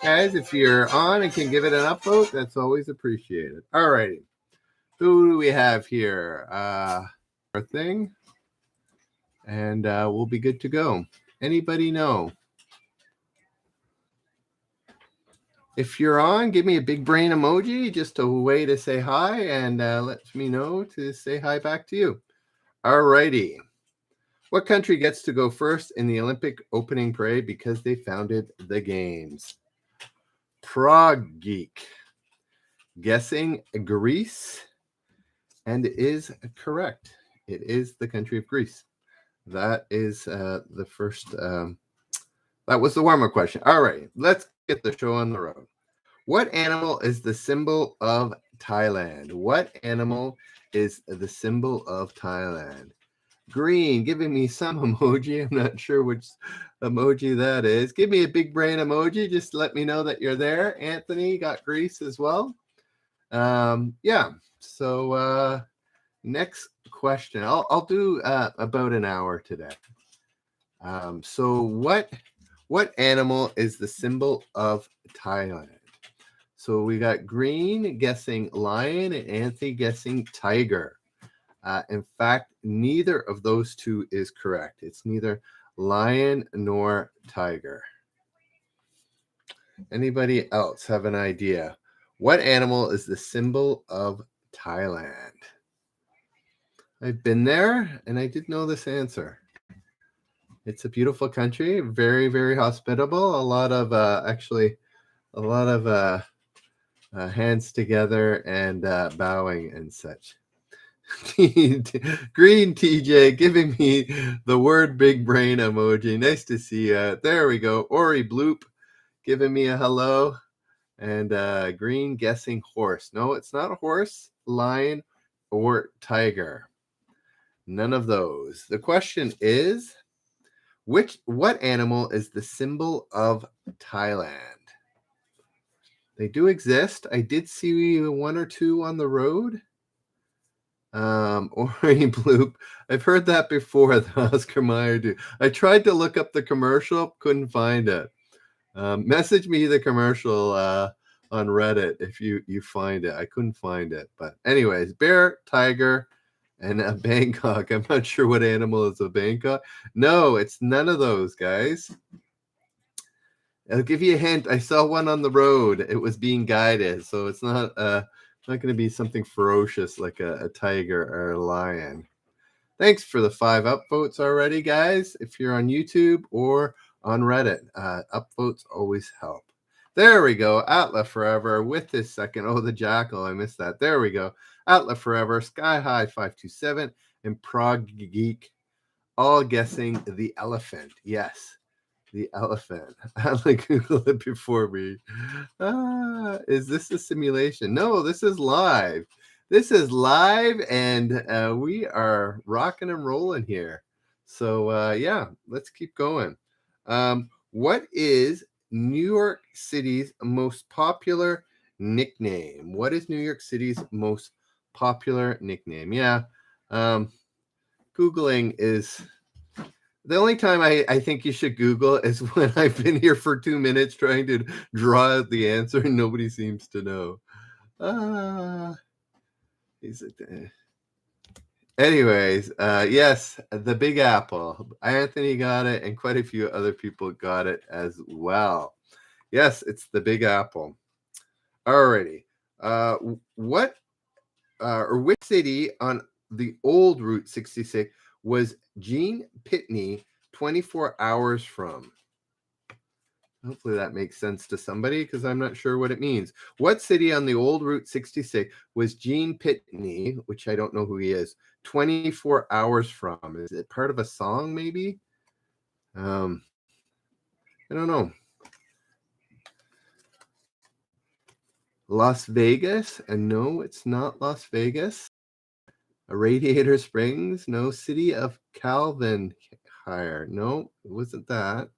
Guys, if you're on and can give it an upvote, that's always appreciated. All righty. Who do we have here? Our thing. And we'll be good to go. Anybody know? If you're on, give me a big brain emoji, just a way to say hi, and let me know to say hi back to you. All righty. What country gets to go first in the Olympic opening parade because they founded the games? Prague Geek. Guessing Greece, and is correct. It is the country of Greece. That is the first. That was the warm-up question. All right, let's get the show on the road. What animal is the symbol of Thailand? What animal is the symbol of Thailand? Green, giving me some emoji. I'm not sure which emoji that is. Give me a big brain emoji. Just let me know that you're there. Anthony got Greece as well. Yeah. So next question. I'll do about an hour today. So what animal is the symbol of Thailand? So we got Green guessing lion and Anthony guessing tiger. In fact, neither of those two is correct. It's neither lion nor tiger. Anybody else have an idea? What animal is the symbol of Thailand? I've been there and I did know this answer. It's a beautiful country, very, very hospitable. A lot of hands together and bowing and such. Green TJ giving me the word big brain emoji. Nice to see you. There we go. Ori Bloop giving me a hello. And Green guessing horse. No, it's not a horse, lion, or tiger. None of those. The question is, what animal is the symbol of Thailand? They do exist. I did see one or two on the road. Ori Bloop. I've heard that before, the Oscar Mayer do. I tried to look up the commercial, couldn't find it. Message me the commercial on Reddit if you find it. I couldn't find it. But anyways, bear, tiger, and a Bangkok. I'm not sure what animal is a Bangkok. No, it's none of those, guys. I'll give you a hint. I saw one on the road. It was being guided, so it's not going to be something ferocious like a tiger or a lion. Thanks for the 5 upvotes already, guys. If you're on YouTube or on Reddit, upvotes always help. There we go. Atla Forever with this second. Oh, the jackal. I missed that. There we go. Atla Forever, Sky High 527, and Prague Geek, all guessing the elephant. Yes, the elephant. Atla Googled it before me. Is this a simulation? No, this is live. This is live, and we are rocking and rolling here. So, yeah, let's keep going. What is New York City's most popular nickname? What is New York City's most popular nickname? Yeah, Googling is... The only time I think you should Google is when I've been here for 2 minutes trying to draw out the answer and nobody seems to know. Is it... Anyways, yes, the Big Apple. Anthony got it, and quite a few other people got it as well. Yes, it's the Big Apple. Alrighty. What or which city on the old Route 66 was Gene Pitney 24 hours from? Hopefully that makes sense to somebody because I'm not sure what it means. What city on the old Route 66 was Gene Pitney, which I don't know who he is, 24 hours from? Is it part of a song maybe? I don't know. Las Vegas? And no, it's not Las Vegas. Radiator Springs? No. City of Calvin Hire? No, it wasn't that.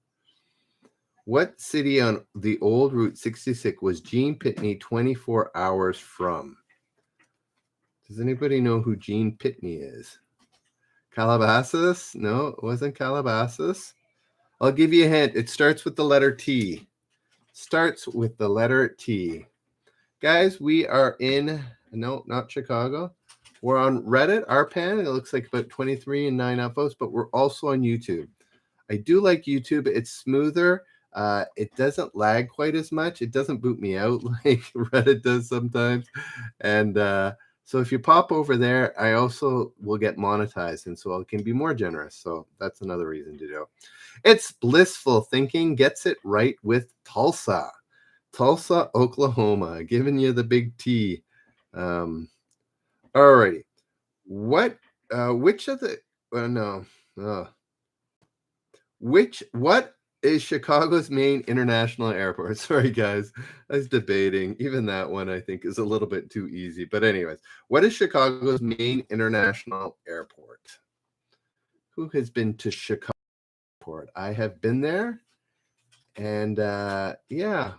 What city on the old Route 66 was Gene Pitney 24 hours from? Does anybody know who Gene Pitney is? Calabasas? No, it wasn't Calabasas. I'll give you a hint. It starts with the letter T. starts with the letter T. Guys, we are in, no, not Chicago. We're on Reddit, RPAN. It looks like about 23 and 9 upvotes, but we're also on YouTube. I do like YouTube. It's smoother. It doesn't lag quite as much. It doesn't boot me out like Reddit does sometimes. And so if you pop over there, I also will get monetized, and so I can be more generous. So that's another reason to do. It's Blissful Thinking gets it right with Tulsa. Tulsa, Oklahoma, giving you the big T. Alrighty. What? Which of the? No. What is Chicago's main international airport? Sorry, guys. I was debating. Even that one I think is a little bit too easy. But anyways, what is Chicago's main international airport? Who has been to Chicago Airport? I have been there. And yeah.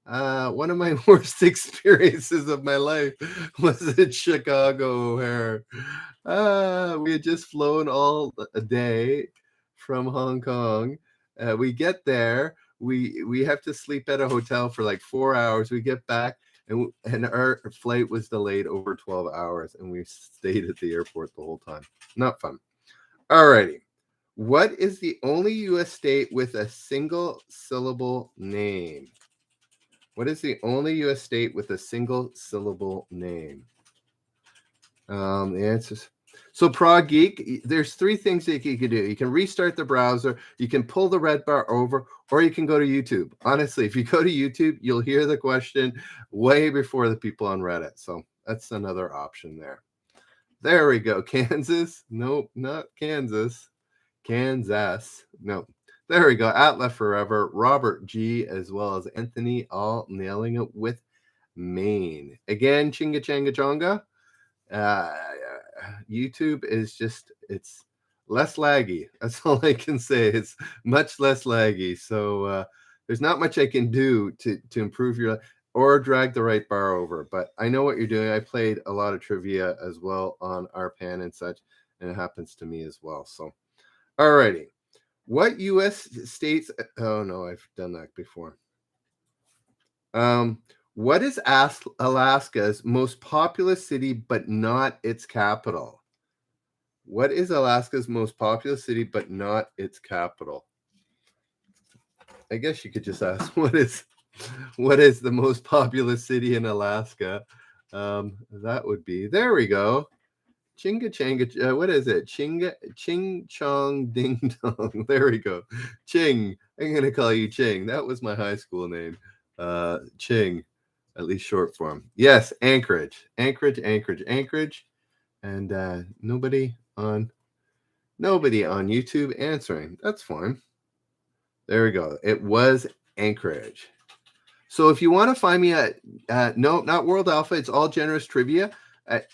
One of my worst experiences of my life was in Chicago O'Hare. We had just flown all a day from Hong Kong. We get there. We have to sleep at a hotel for like 4 hours. We get back, and our flight was delayed over 12 hours, and we stayed at the airport the whole time. Not fun. Alrighty. What is the only U.S. state with a single syllable name? What is the only U.S. state with a single syllable name? The answers. So Prague Geek, there's 3 things that you can do. You can restart the browser, you can pull the red bar over, or you can go to YouTube. Honestly, if you go to YouTube, you'll hear the question way before the people on Reddit. So that's another option there. There we go. Kansas? Nope, not Kansas. Kansas. No. There we go. Atla Forever, Robert G, as well as Anthony, all nailing it with Maine. Again, Chinga Changa Chonga. YouTube is just, it's less laggy. That's all I can say. It's much less laggy. So there's not much I can do to improve your, or drag the right bar over. But I know what you're doing. I played a lot of trivia as well on RPAN and such, and it happens to me as well. So, alrighty. What U.S. states? Oh no, I've done that before. What is Alaska's most populous city, but not its capital? What is Alaska's most populous city, but not its capital? I guess you could just ask what is the most populous city in Alaska? That would be, there we go. Chinga Changa, what is it? Ching Chong Ding Dong. There we go. Ching. I'm going to call you Ching. That was my high school name. Ching, at least short form. Yes, Anchorage. Anchorage. And nobody on YouTube answering. That's fine. There we go. It was Anchorage. So if you want to find me at, no, not World Alpha, it's All Generous Trivia.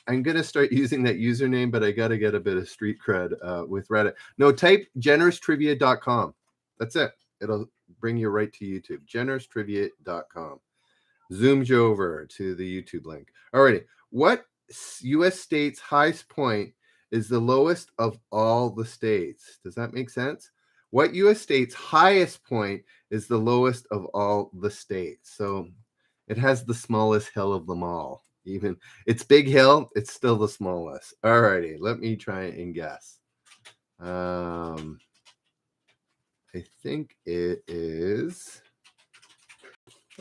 I'm going to start using that username, but I got to get a bit of street cred with Reddit. No, type generoustrivia.com. That's it. It'll bring you right to YouTube. Generoustrivia.com. Zooms you over to the YouTube link. Alrighty. What U.S. state's highest point is the lowest of all the states? Does that make sense? What U.S. state's highest point is the lowest of all the states? So it has the smallest hill of them all. Even it's Big Hill, it's still the smallest. Alrighty, let me try and guess. I think it is.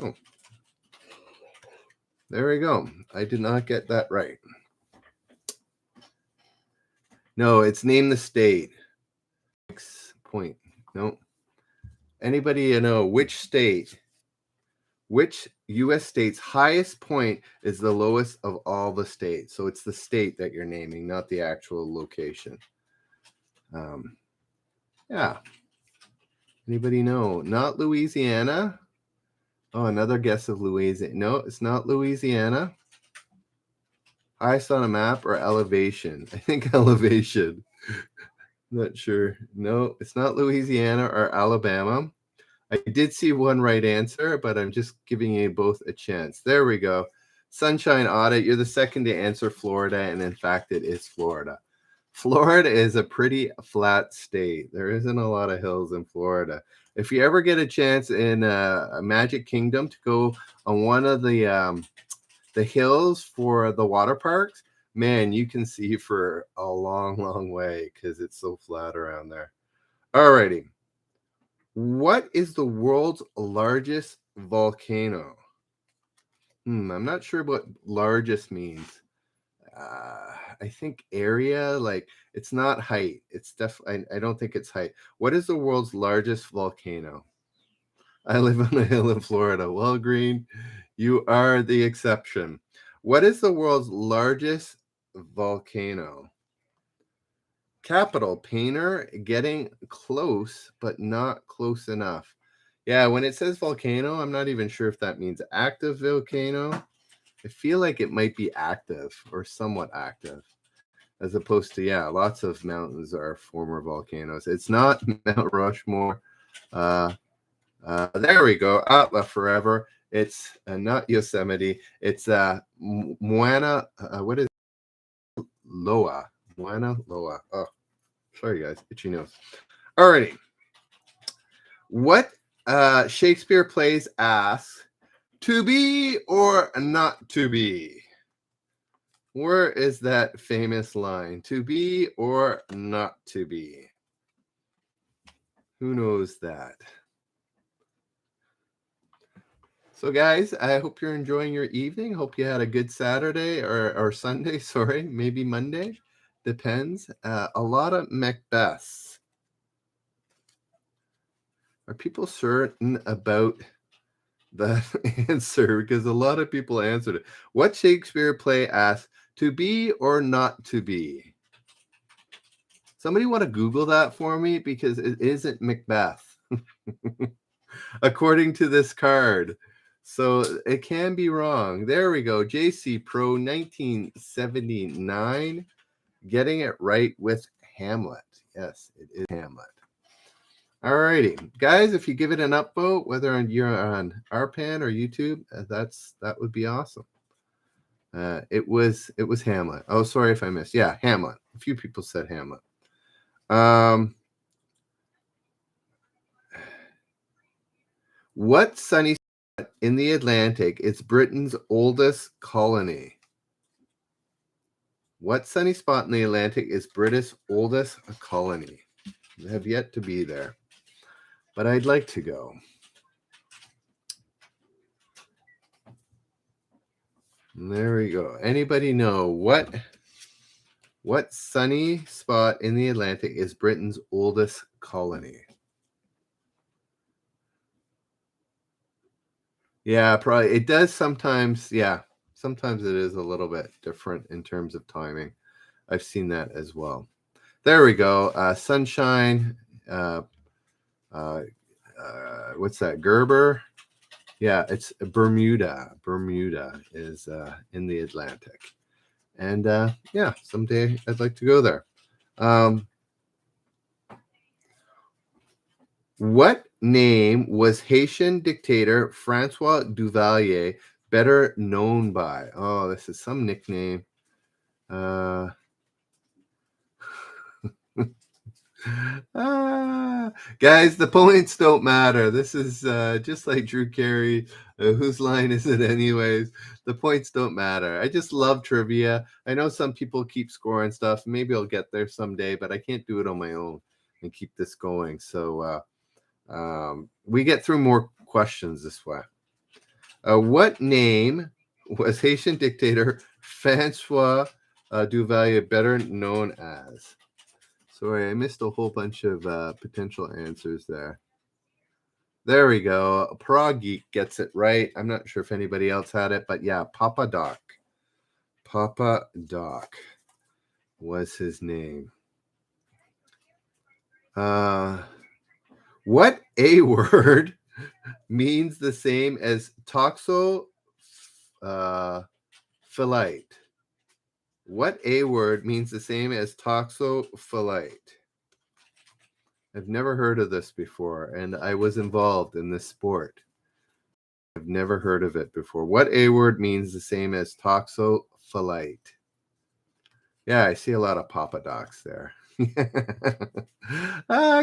Oh, there we go. I did not get that right. No, it's name the state. Point. No. Anybody know which state? Which U.S. state's highest point is the lowest of all the states? So it's the state that you're naming, not the actual location. Yeah. Anybody know? Not Louisiana. Oh, another guess of Louisiana. No, it's not Louisiana. Highest on a map or elevation? I think elevation. Not sure. No, it's not Louisiana or Alabama. I did see one right answer, but I'm just giving you both a chance. There we go. Sunshine Audit, you're the second to answer Florida, and in fact, it is Florida. Florida is a pretty flat state. There isn't a lot of hills in Florida. If you ever get a chance in a Magic Kingdom to go on one of the hills for the water parks, man, you can see for a long, long way because it's so flat around there. Alrighty. What is the world's largest volcano? I'm not sure what largest means. I think area, like it's not height. It's definitely, I don't think it's height. What is the world's largest volcano? I live on a hill in Florida. Well, Green, you are the exception. What is the world's largest volcano? Capital Painter, getting close, but not close enough. Yeah, when it says volcano, I'm not even sure if that means active volcano. I feel like it might be active or somewhat active, as opposed to, yeah, lots of mountains are former volcanoes. It's not Mount Rushmore. There we go. Atla forever. It's not Yosemite. It's Mauna. What is Loa? Mauna Loa. Oh, sorry guys, itchy nose. Alrighty. What Shakespeare plays asks, to be or not to be? Where is that famous line? To be or not to be? Who knows that? So guys, I hope you're enjoying your evening. Hope you had a good Saturday or Sunday, sorry, maybe Monday. Depends. A lot of Macbeths. Are people certain about the answer? Because a lot of people answered it. What Shakespeare play asked, to be or not to be? Somebody want to Google that for me? Because it isn't Macbeth, according to this card. So it can be wrong. There we go. JC Pro 1979. Getting it right with Hamlet. Yes, it is Hamlet. All righty, guys, if you give it an upvote, whether you're on RPAN or YouTube, that would be awesome. It was Hamlet. Oh, sorry if I missed. Yeah, Hamlet. A few people said Hamlet. What sunny spot in the Atlantic is Britain's oldest colony? What sunny spot in the Atlantic is Britain's oldest colony? I have yet to be there, but I'd like to go. There we go. Anybody know what sunny spot in the Atlantic is Britain's oldest colony? Yeah, probably. It does sometimes. Yeah, sometimes it is a little bit different in terms of timing. I've seen that as well. There we go. Sunshine. What's that? Gerber. Yeah, it's Bermuda. Bermuda is in the Atlantic. And yeah, someday I'd like to go there. What name was Haitian dictator Francois Duvalier better known by? Oh, this is some nickname. Guys, the points don't matter. This is just like Drew Carey. Whose line is it anyways? The points don't matter. I just love trivia. I know some people keep scoring stuff. Maybe I'll get there someday, but I can't do it on my own and keep this going. So we get through more questions this way. What name was Haitian dictator Francois Duvalier better known as? Sorry, I missed a whole bunch of potential answers there. There we go. Prague Geek gets it right. I'm not sure if anybody else had it, but yeah, Papa Doc. Papa Doc was his name. What A word means the same as toxopholite? What A word means the same as toxopholite? I've never heard of this before, and I was involved in this sport. I've never heard of it before. What A word means the same as toxopholite? Yeah, I see a lot of Papa Docs there.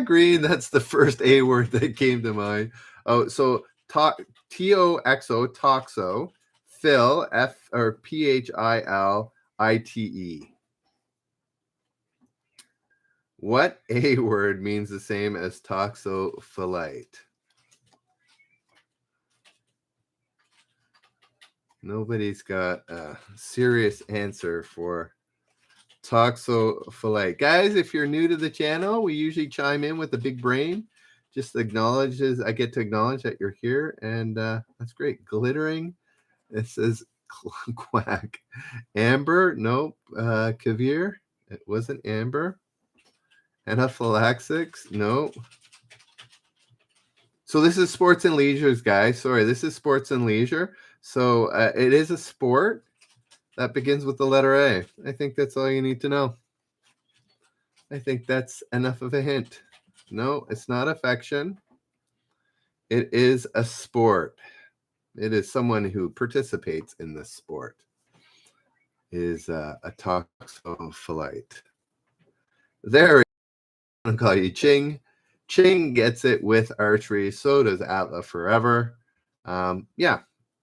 Green. That's the first A word that came to mind. Oh, so TOXO, toxo, Phil, F or PHILITE. What A word means the same as toxopholite? Nobody's got a serious answer for toxopholite. Guys, if you're new to the channel, we usually chime in with a big brain. Just acknowledges, I get to acknowledge that you're here, and that's great. Glittering, it says quack. Amber, nope. Kavir, it wasn't amber. Anaphylaxis, nope. So this is sports and leisures, guys. Sorry, this is sports and leisure. So it is a sport that begins with the letter A. I think that's all you need to know. I think that's enough of a hint. No, it's not affection. It is a sport. It is someone who participates in this sport. Is a toxopholite. There, I'm going to call you Ching. Ching gets it with archery. So does Atla Forever. Yeah,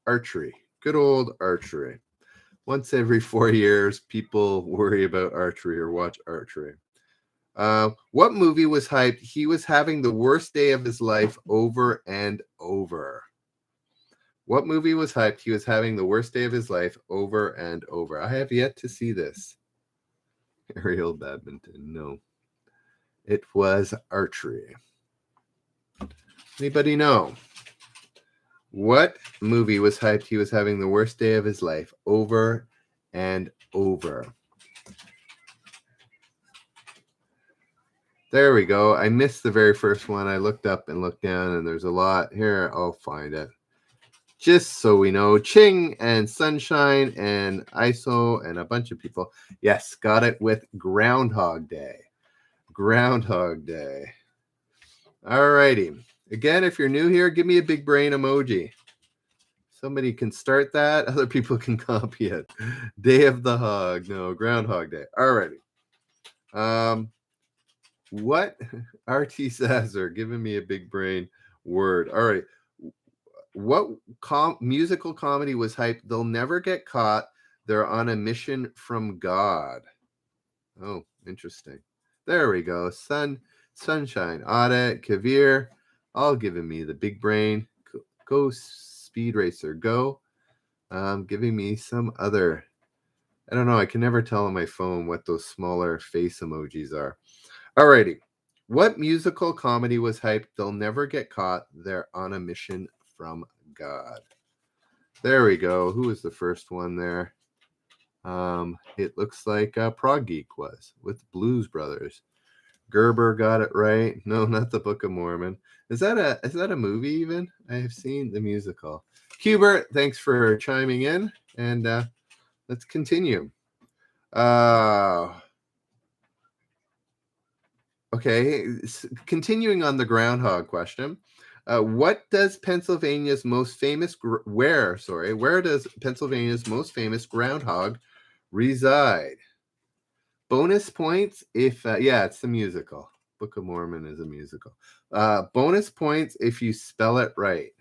archery. Good old archery. Once every 4 years, people worry about archery or watch archery. What movie was hyped? He was having the worst day of his life over and over. What movie was hyped? He was having the worst day of his life over and over. I have yet to see this. Aerial badminton. No. It was archery. Anybody know? What movie was hyped? He was having the worst day of his life over and over. There we go. I missed the very first one. I looked up and looked down, and there's a lot. Here, I'll find it. Just so we know, Ching and Sunshine and ISO and a bunch of people. Yes, got it with Groundhog Day. Groundhog Day. All righty. Again, if you're new here, give me a big brain emoji. Somebody can start that. Other people can copy it. Day of the Hog. No, Groundhog Day. All righty. What RT says are giving me a big brain word. All right. What musical comedy was hyped? They'll never get caught. They're on a mission from God. Oh, interesting. There we go. Sunshine, Audit, Kavir, all giving me the big brain. Go Speed Racer, go. Giving me some other. I don't know. I can never tell on my phone what those smaller face emojis are. Alrighty. What musical comedy was hyped? They'll never get caught. They're on a mission from God. There we go. Who was the first one there? It looks like Prog Geek was with Blues Brothers. Gerber got it right. No, not the Book of Mormon. Is that a movie even? I have seen the musical. Hubert, thanks for chiming in, and let's continue. Okay, continuing on the groundhog question. What does Pennsylvania's most famous where does Pennsylvania's most famous groundhog reside? Bonus points if yeah, it's the musical. Book of Mormon is a musical. Bonus points if you spell it right.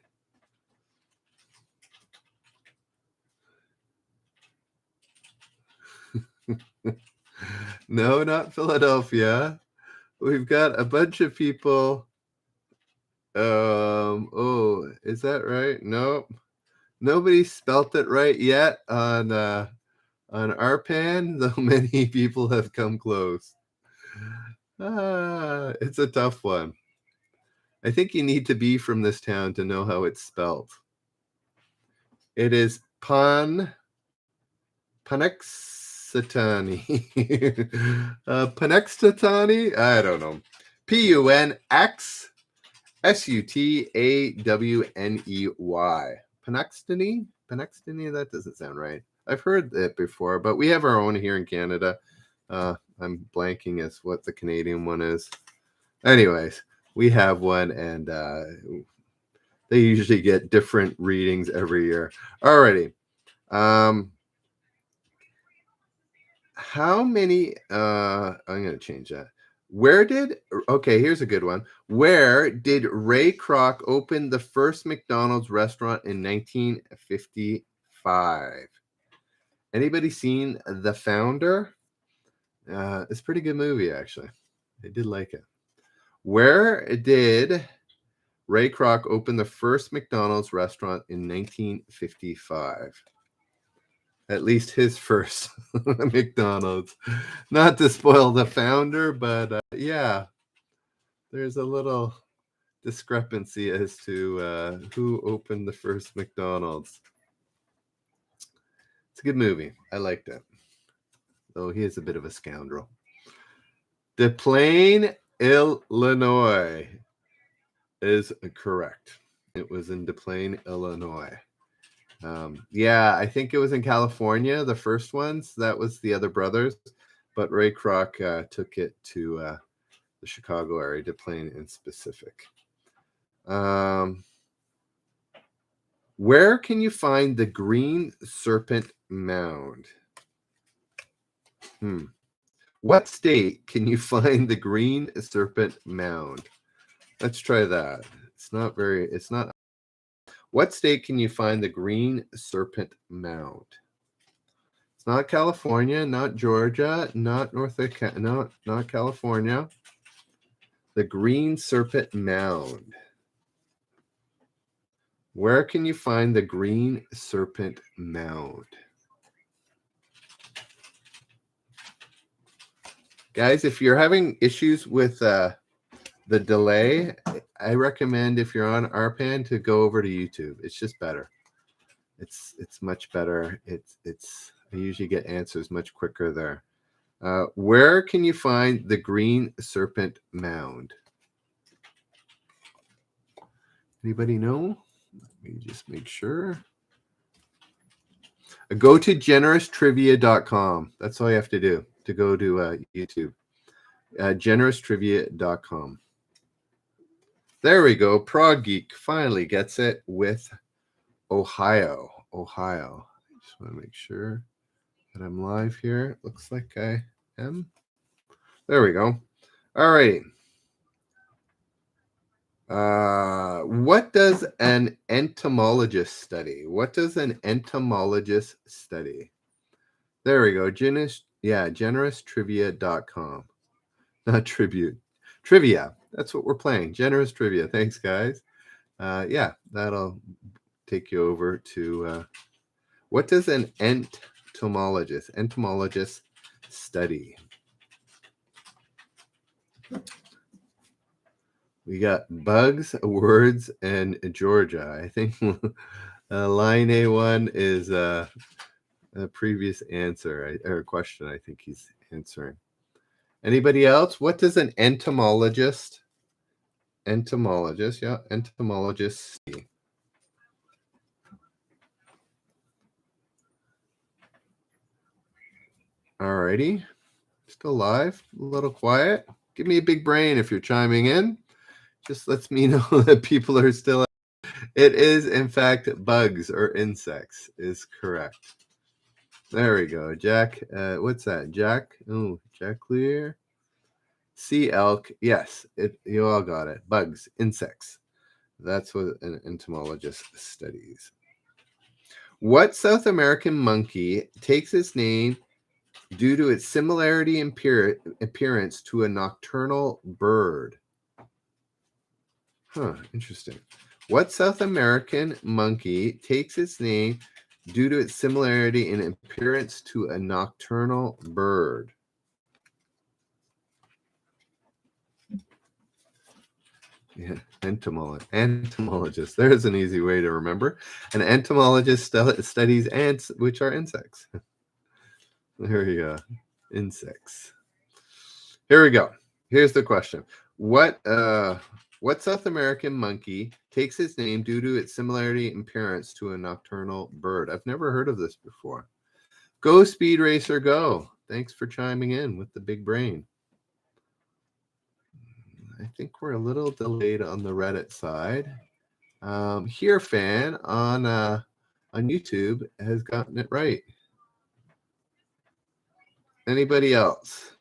No, not Philadelphia. We've got a bunch of people. Oh, is that right? Nope. Nobody spelt it right yet on Arpan, though many people have come close. It's a tough one. I think you need to be from this town to know how it's spelled. It is Punxsutawney. Punxsutawney? I don't know. Punxsutawney. Punxsutawney? That doesn't sound right. I've heard it before, but we have our own here in Canada. I'm blanking as what the Canadian one is. Anyways, we have one, and they usually get different readings every year. Alrighty. How many? I'm going to change that. Okay, here's a good one. Where did Ray Kroc open the first McDonald's restaurant in 1955? Anybody seen The Founder? It's a pretty good movie, actually. I did like it. Where did Ray Kroc opened the first McDonald's restaurant in 1955. At least his first McDonald's. Not to spoil The Founder, but yeah, there's a little discrepancy as to who opened the first McDonald's. It's a good movie. I liked it. Though he is a bit of a scoundrel. Des Plaines, Illinois is correct. It was in Des Plaines, Illinois. Yeah, I think it was in California, the first ones. That was the other brothers. But Ray Kroc took it to the Chicago area, Des Plaines in specific. Where can you find the Green Serpent Mound? What state can you find the Green Serpent Mound? Let's try that. It's not. What state can you find the Green Serpent Mound? It's not California, not Georgia, not not California. The Green Serpent Mound. Where can you find the Green Serpent Mound? Guys, if you're having issues with the delay, I recommend if you're on RPAN to go over to YouTube. It's just better. It's much better. I usually get answers much quicker there. Where can you find the Green Serpent Mound? Anybody know? Let me just make sure. Go to generoustrivia.com. That's all you have to do to go to YouTube. Generoustrivia.com. There we go. Prague Geek finally gets it with Ohio. I just want to make sure that I'm live here. Looks like I am. There we go. All right. What does an entomologist study? There we go. Generoustrivia.com. Not tribute. Trivia. That's what we're playing. Generous Trivia. Thanks, guys. Yeah, that'll take you over to what does an entomologist study? We got bugs, words, and Georgia. I think line A1 is a previous answer or question. I think he's answering. Anybody else? What does an entomologist see? Alrighty. Still live, a little quiet. Give me a big brain if you're chiming in. Just lets me know that people are still. It is, in fact, bugs or insects is correct. There we go. Jack, what's that? Jack? Oh, Jack Clear. Sea elk. Yes, you all got it. Bugs, insects. That's what an entomologist studies. What South American monkey takes its name due to its similarity in appearance to a nocturnal bird? Huh, interesting. What South American monkey takes its name due to its similarity in appearance to a nocturnal bird? Yeah, entomologist. There's an easy way to remember. An entomologist studies ants, which are insects. There we go. Insects. Here we go. Here's the question. What South American monkey takes its name due to its similarity in appearance to a nocturnal bird? I've never heard of this before. Go Speed Racer, go. Thanks for chiming in with the big brain. I think we're a little delayed on the Reddit side. Here fan on YouTube has gotten it right. Anybody else?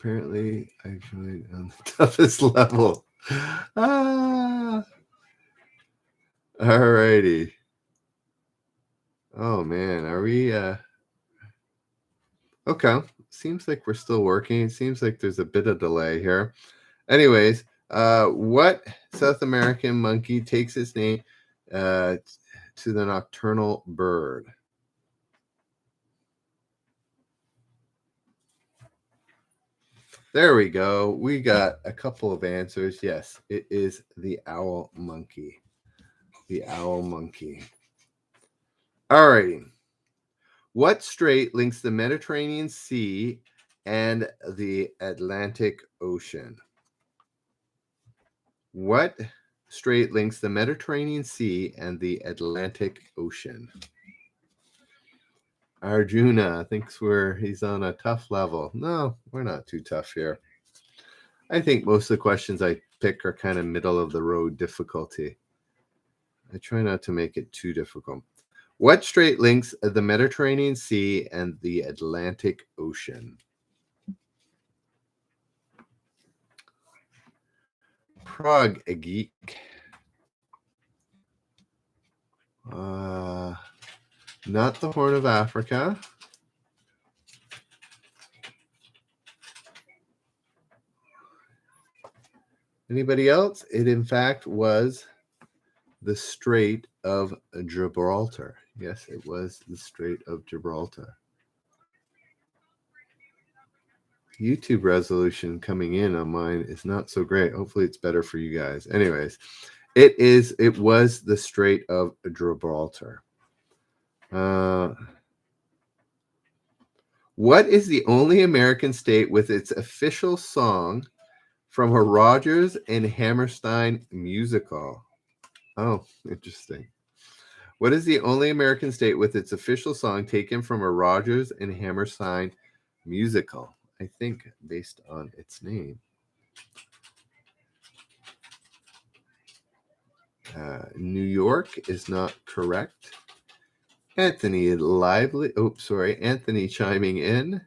apparently I joined on the toughest level. Ah. All righty. Oh man, are we okay. Seems like we're still working. It seems like there's a bit of delay here. Anyways, what South American monkey takes its name to the nocturnal bird? There we go. We got a couple of answers. Yes, it is the owl monkey. The owl monkey. All righty. What strait links the Mediterranean Sea and the Atlantic Ocean? What strait links the Mediterranean Sea and the Atlantic Ocean? Arjuna thinks he's on a tough level. No, we're not too tough here. I think most of the questions I pick are kind of middle of the road difficulty. I try not to make it too difficult. What strait links the Mediterranean Sea and the Atlantic Ocean? Prague, a geek. Not the Horn of Africa. Anybody else? It, in fact, was the Strait of Gibraltar. Yes, it was the Strait of Gibraltar. YouTube resolution coming in on mine is not so great. Hopefully it's better for you guys. Anyways, it was the Strait of Gibraltar. What is the only American state with its official song from a Rodgers and Hammerstein musical? Oh, interesting. What is the only American state with its official song taken from a Rodgers and Hammerstein musical? I think based on its name. New York is not correct. Anthony chiming in.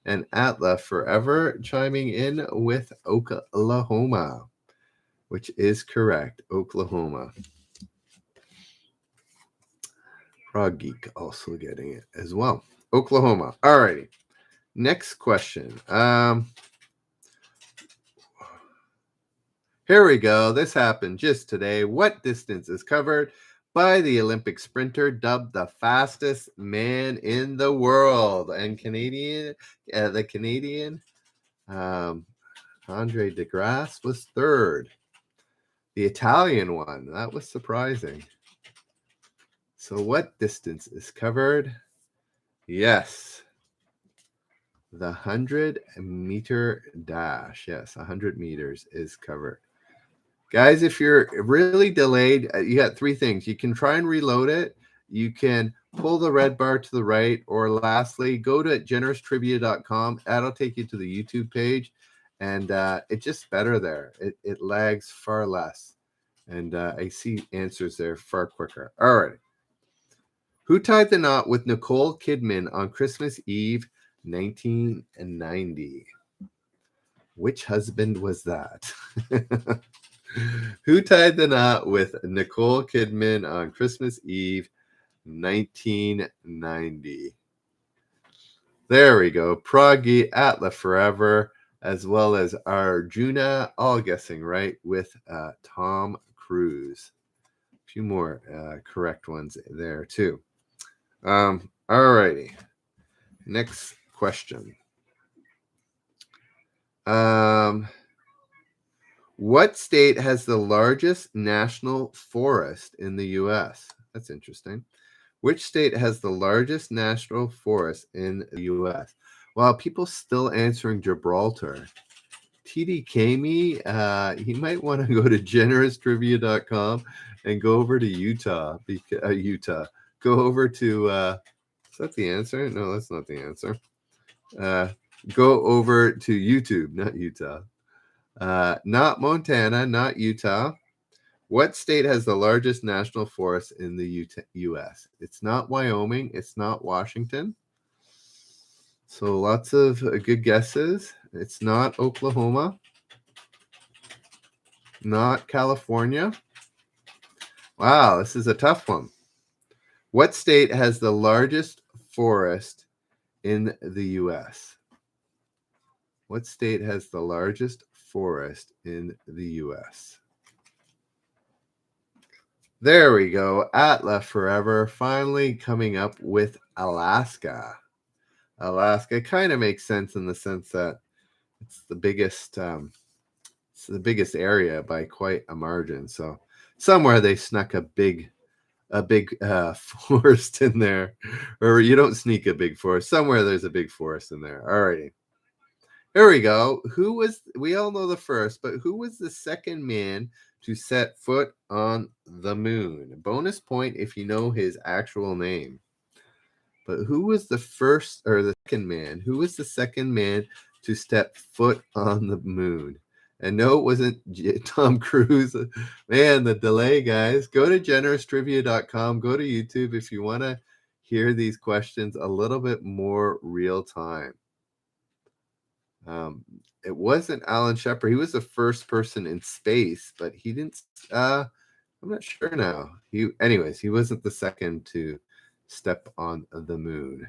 And Atla Forever chiming in with Oklahoma, which is correct. Oklahoma. Prague Geek also getting it as well. Oklahoma. All righty. Next question. Here we go. This happened just today. What distance is covered by the Olympic sprinter dubbed the fastest man in the world? And the Canadian, Andre DeGrasse was third. The Italian one, that was surprising. So what distance is covered? Yes. The 100-meter dash. Yes, 100 meters is covered. Guys, if you're really delayed, you got three things. You can try and reload it. You can pull the red bar to the right. Or lastly, go to generoustrivia.com. That'll take you to the YouTube page. And it's just better there. It lags far less. And I see answers there far quicker. All right. Who tied the knot with Nicole Kidman on Christmas Eve 1990? Which husband was that? Who tied the knot with Nicole Kidman on Christmas Eve 1990? There we go. Pragi, Atla Forever, as well as Arjuna, all guessing right with Tom Cruise. A few more correct ones there too. All righty. Next question. What state has the largest national forest in the U.S.? That's interesting. Which state has the largest national forest in the U.S.? Well, people still answering Gibraltar. TD Kami, he might want to go to generoustrivia.com and go over to Utah. Utah. Go over to, is that the answer? No, that's not the answer. Go over to YouTube, not Utah. Not Montana, not Utah. What state has the largest national forest in the U.S.? It's not Wyoming. It's not Washington. So lots of good guesses. It's not Oklahoma, not California. Wow, this is a tough one. What state has the largest forest in the U.S.? What state has the largest forest in the U.S.? There we go. Atla Forever finally coming up with Alaska. Alaska kind of makes sense in the sense that it's the biggest area by quite a margin. So somewhere they snuck a big forest in there, or you don't sneak a big forest. Somewhere there's a big forest in there. All righty. Here we go. We all know the first, but who was the second man to set foot on the moon? Bonus point if you know his actual name. But who was the first or the second man? Who was the second man to step foot on the moon? And no, it wasn't Tom Cruise. Man, the delay, guys. Go to generoustrivia.com. Go to YouTube if you want to hear these questions a little bit more real time. It wasn't Alan Shepard. He was the first person in space, but he didn't. I'm not sure now. He wasn't the second to step on the moon.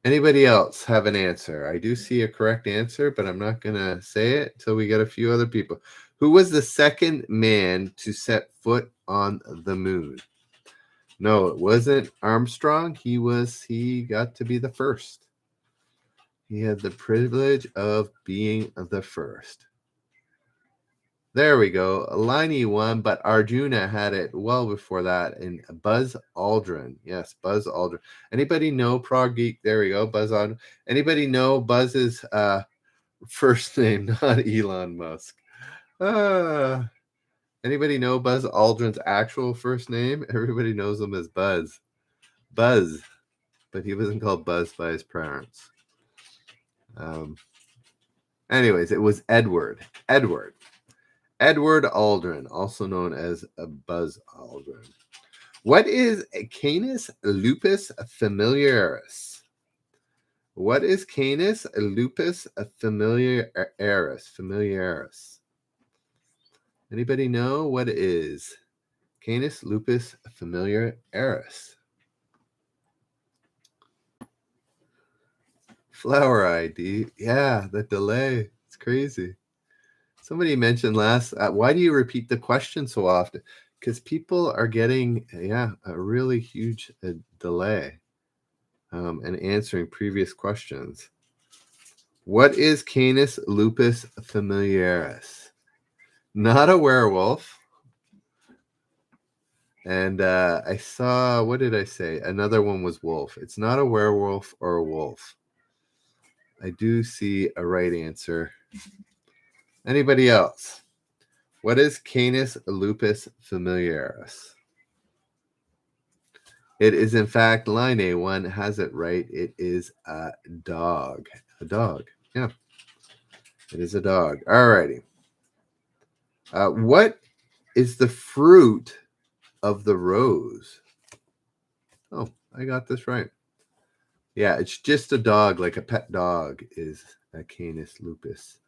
Anybody else have an answer? I do see a correct answer, but I'm not going to say it until we get a few other people. Who was the second man to set foot on the moon? No, it wasn't Armstrong. He got to be the first. He had the privilege of being the first. There we go. Liney won, but Arjuna had it well before that. And Buzz Aldrin. Yes, Buzz Aldrin. Anybody know Prague Geek? There we go. Buzz Aldrin. Anybody know Buzz's first name? Not Elon Musk. Anybody know Buzz Aldrin's actual first name? Everybody knows him as Buzz. Buzz. But he wasn't called Buzz by his parents. Anyways, it was Edward Aldrin, also known as Buzz Aldrin. What is Canis lupus familiaris? What is Canis lupus familiaris? Anybody know what it is? Canis lupus familiaris. Flower ID. Yeah, the delay. It's crazy. Somebody mentioned why do you repeat the question so often? Because people are getting, a really huge delay in answering previous questions. What is Canis lupus familiaris? Not a werewolf. And I saw, what did I say? Another one was wolf. It's not a werewolf or a wolf. I do see a right answer. Anybody else? What is Canis lupus familiaris? It is, in fact, line A1 has it right. It is a dog. A dog. Yeah. It is a dog. All righty. What is the fruit of the rose? Oh, I got this right. Yeah, it's just a dog, like a pet dog is a Canis lupus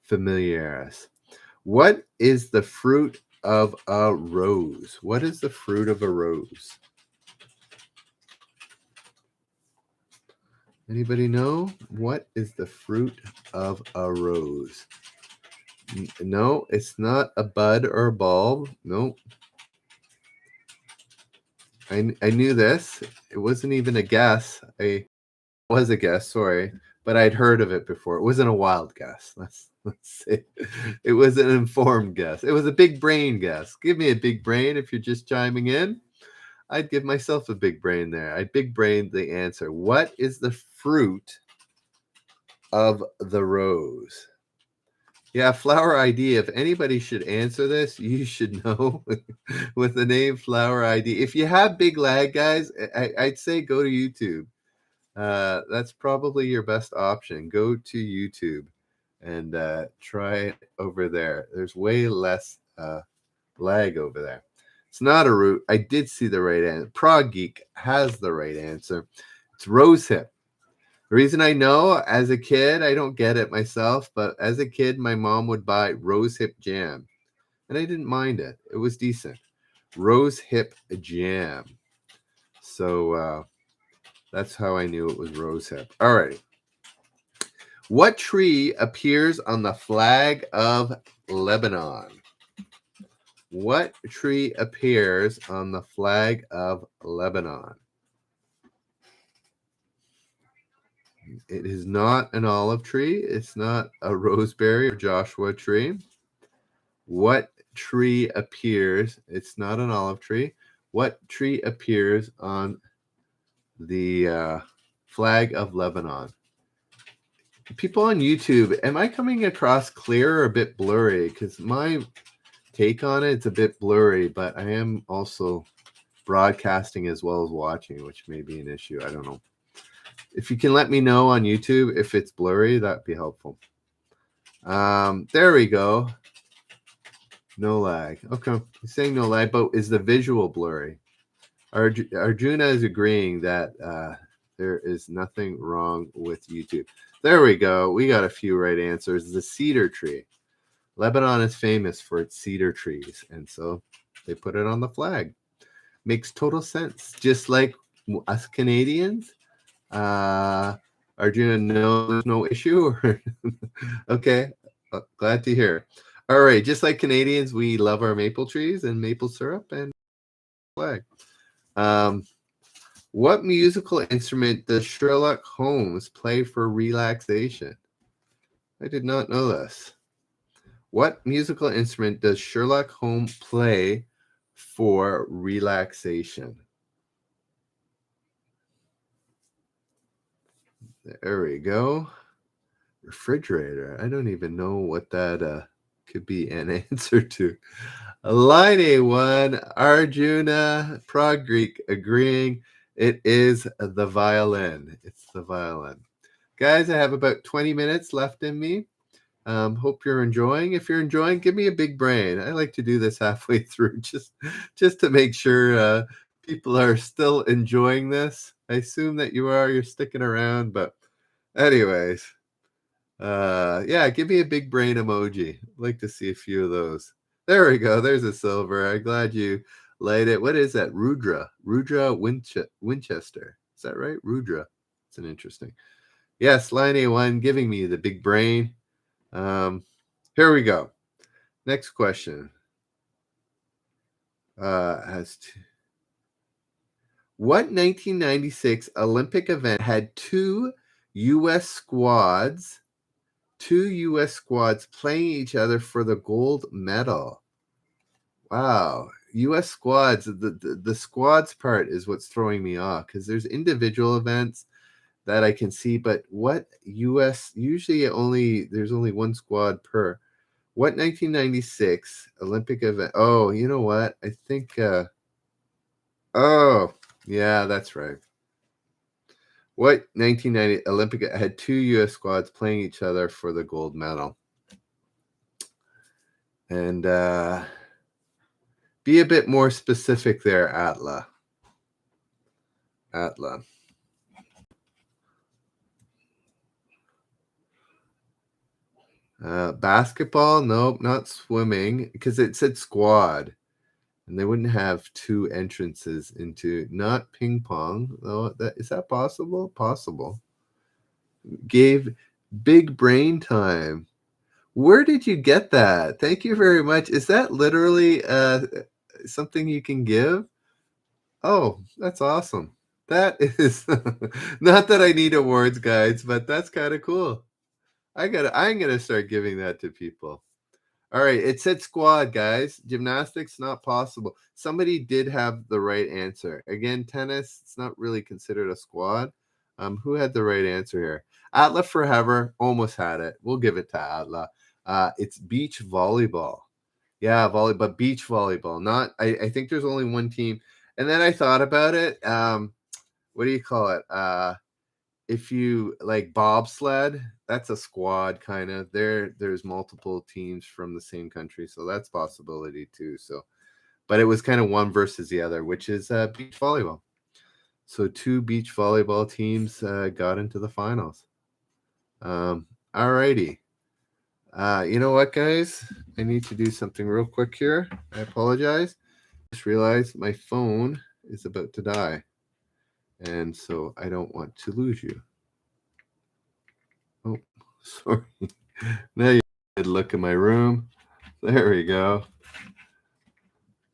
familiaris. What is the fruit of a rose? What is the fruit of a rose? Anybody know? What is the fruit of a rose? No, it's not a bud or a bulb. No. I knew this. It wasn't even a guess. It was a guess, sorry, but I'd heard of it before. It wasn't a wild guess. Let's say it was an informed guess. It was a big brain guess. Give me a big brain if you're just chiming in. I'd give myself a big brain there. I big brained the answer. What is the fruit of the rose? Yeah, Flower ID. If anybody should answer this, you should know with the name Flower ID. If you have big lag, guys, I'd say go to YouTube. That's probably your best option. Go to YouTube and try it over there. There's way less lag over there. It's not a root. I did see the right answer. Prague Geek has the right answer. It's rosehip. The reason I know, as a kid, I don't get it myself, but as a kid, my mom would buy rose hip jam, and I didn't mind it. It was decent. Rose hip jam. So that's how I knew it was rose hip. All right. What tree appears on the flag of Lebanon? What tree appears on the flag of Lebanon? It is not an olive tree. It's not a roseberry or Joshua tree. What tree appears? It's not an olive tree. What tree appears on the flag of Lebanon? People on YouTube, am I coming across clear or a bit blurry? Because my take on it's a bit blurry, but I am also broadcasting as well as watching, which may be an issue. I don't know. If you can let me know on YouTube if it's blurry, that'd be helpful. There we go. No lag. Okay, he's saying no lag, but is the visual blurry? Arjuna is agreeing that there is nothing wrong with YouTube. There we go. We got a few right answers. The cedar tree. Lebanon is famous for its cedar trees, and so they put it on the flag. Makes total sense. Just like us Canadians. Arjuna, no, there's no issue. Okay, glad to hear. All right, just like Canadians, we love our maple trees and maple syrup and flag. What musical instrument does Sherlock Holmes play for relaxation? I did not know this. What musical instrument does Sherlock Holmes play for relaxation? There we go. Refrigerator. I don't even know what that could be an answer to. Line A1, Arjuna, Prague Greek agreeing. It is the violin. It's the violin. Guys, I have about 20 minutes left in me. Hope you're enjoying. If you're enjoying, give me a big brain. I like to do this halfway through just to make sure people are still enjoying this. I assume that you are. You're sticking around. But anyways, yeah, give me a big brain emoji. I'd like to see a few of those. There we go. There's a silver. I'm glad you light it. What is that? Rudra Winchester. Is that right? Rudra. It's an interesting. Yes, line A1 giving me the big brain. Here we go. Next question. What 1996 Olympic event had two U.S. squads playing each other for the gold medal? Wow. U.S. squads, the squads part is what's throwing me off, because there's individual events that I can see, but what U.S. usually there's only one squad per. What 1996 Olympic event? Oh, you know what? I think. Oh, yeah, that's right. What 1990 Olympic had two U.S. squads playing each other for the gold medal? And be a bit more specific there, Atla. Basketball? Nope, not swimming, because it said squad. And they wouldn't have two entrances into, not ping pong. Oh, is that possible? Possible. Gave big brain time. Where did you get that? Thank you very much. Is that literally something you can give? Oh, that's awesome. That is not that I need awards, guys, but that's kind of cool. I'm gonna start giving that to people. All right, it said squad, guys. Gymnastics, not possible. Somebody did have the right answer. Again, tennis, it's not really considered a squad. Who had the right answer here? Atla Forever almost had it. We'll give it to Atla. It's beach volleyball. Yeah, but beach volleyball. Not. I think there's only one team. And then I thought about it. What do you call it? If you like bobsled, that's a squad kind of. There's multiple teams from the same country, so that's possibility too. So, but it was kind of one versus the other, which is beach volleyball. So 2 beach volleyball teams got into the finals. All righty. You know what, guys? I need to do something real quick here. I apologize. Just realized my phone is about to die. And so I don't want to lose you. Oh, sorry. Now you can look at my room. There we go.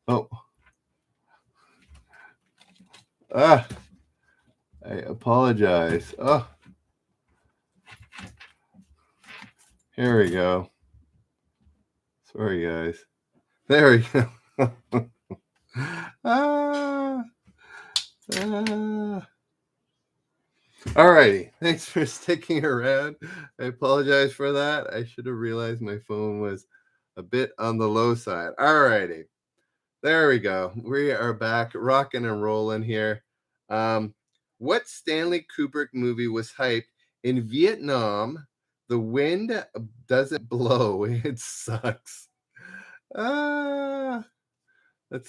Oh. I apologize. Oh. Here we go. Sorry, guys. There we go. All righty. Thanks for sticking around. I apologize for that. I should have realized my phone was a bit on the low side. All righty. There we go. We are back rocking and rolling here. What Stanley Kubrick movie was hyped in Vietnam? The wind doesn't blow. It sucks. That's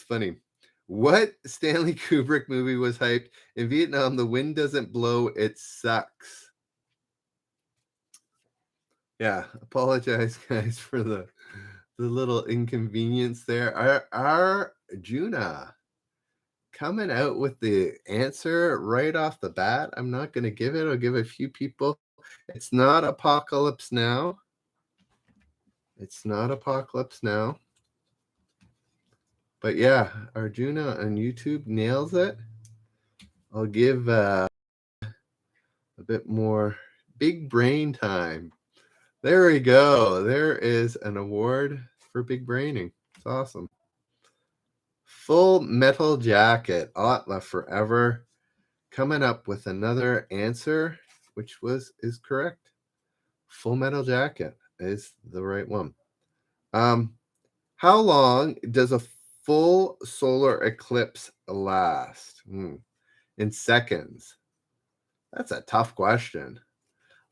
funny. What Stanley Kubrick movie was hyped in Vietnam? The wind doesn't blow. It sucks. Yeah, apologize, guys, for the little inconvenience there. Arjuna coming out with the answer right off the bat. I'm not going to give it. I'll give a few people. It's not Apocalypse Now. It's not Apocalypse Now. But yeah, Arjuna on YouTube nails it. I'll give a bit more big brain time. There we go. There is an award for big braining. It's awesome. Full Metal Jacket, Atla Forever, coming up with another answer, which is correct. Full Metal Jacket is the right one. How long does a full solar eclipse last? In seconds. That's a tough question.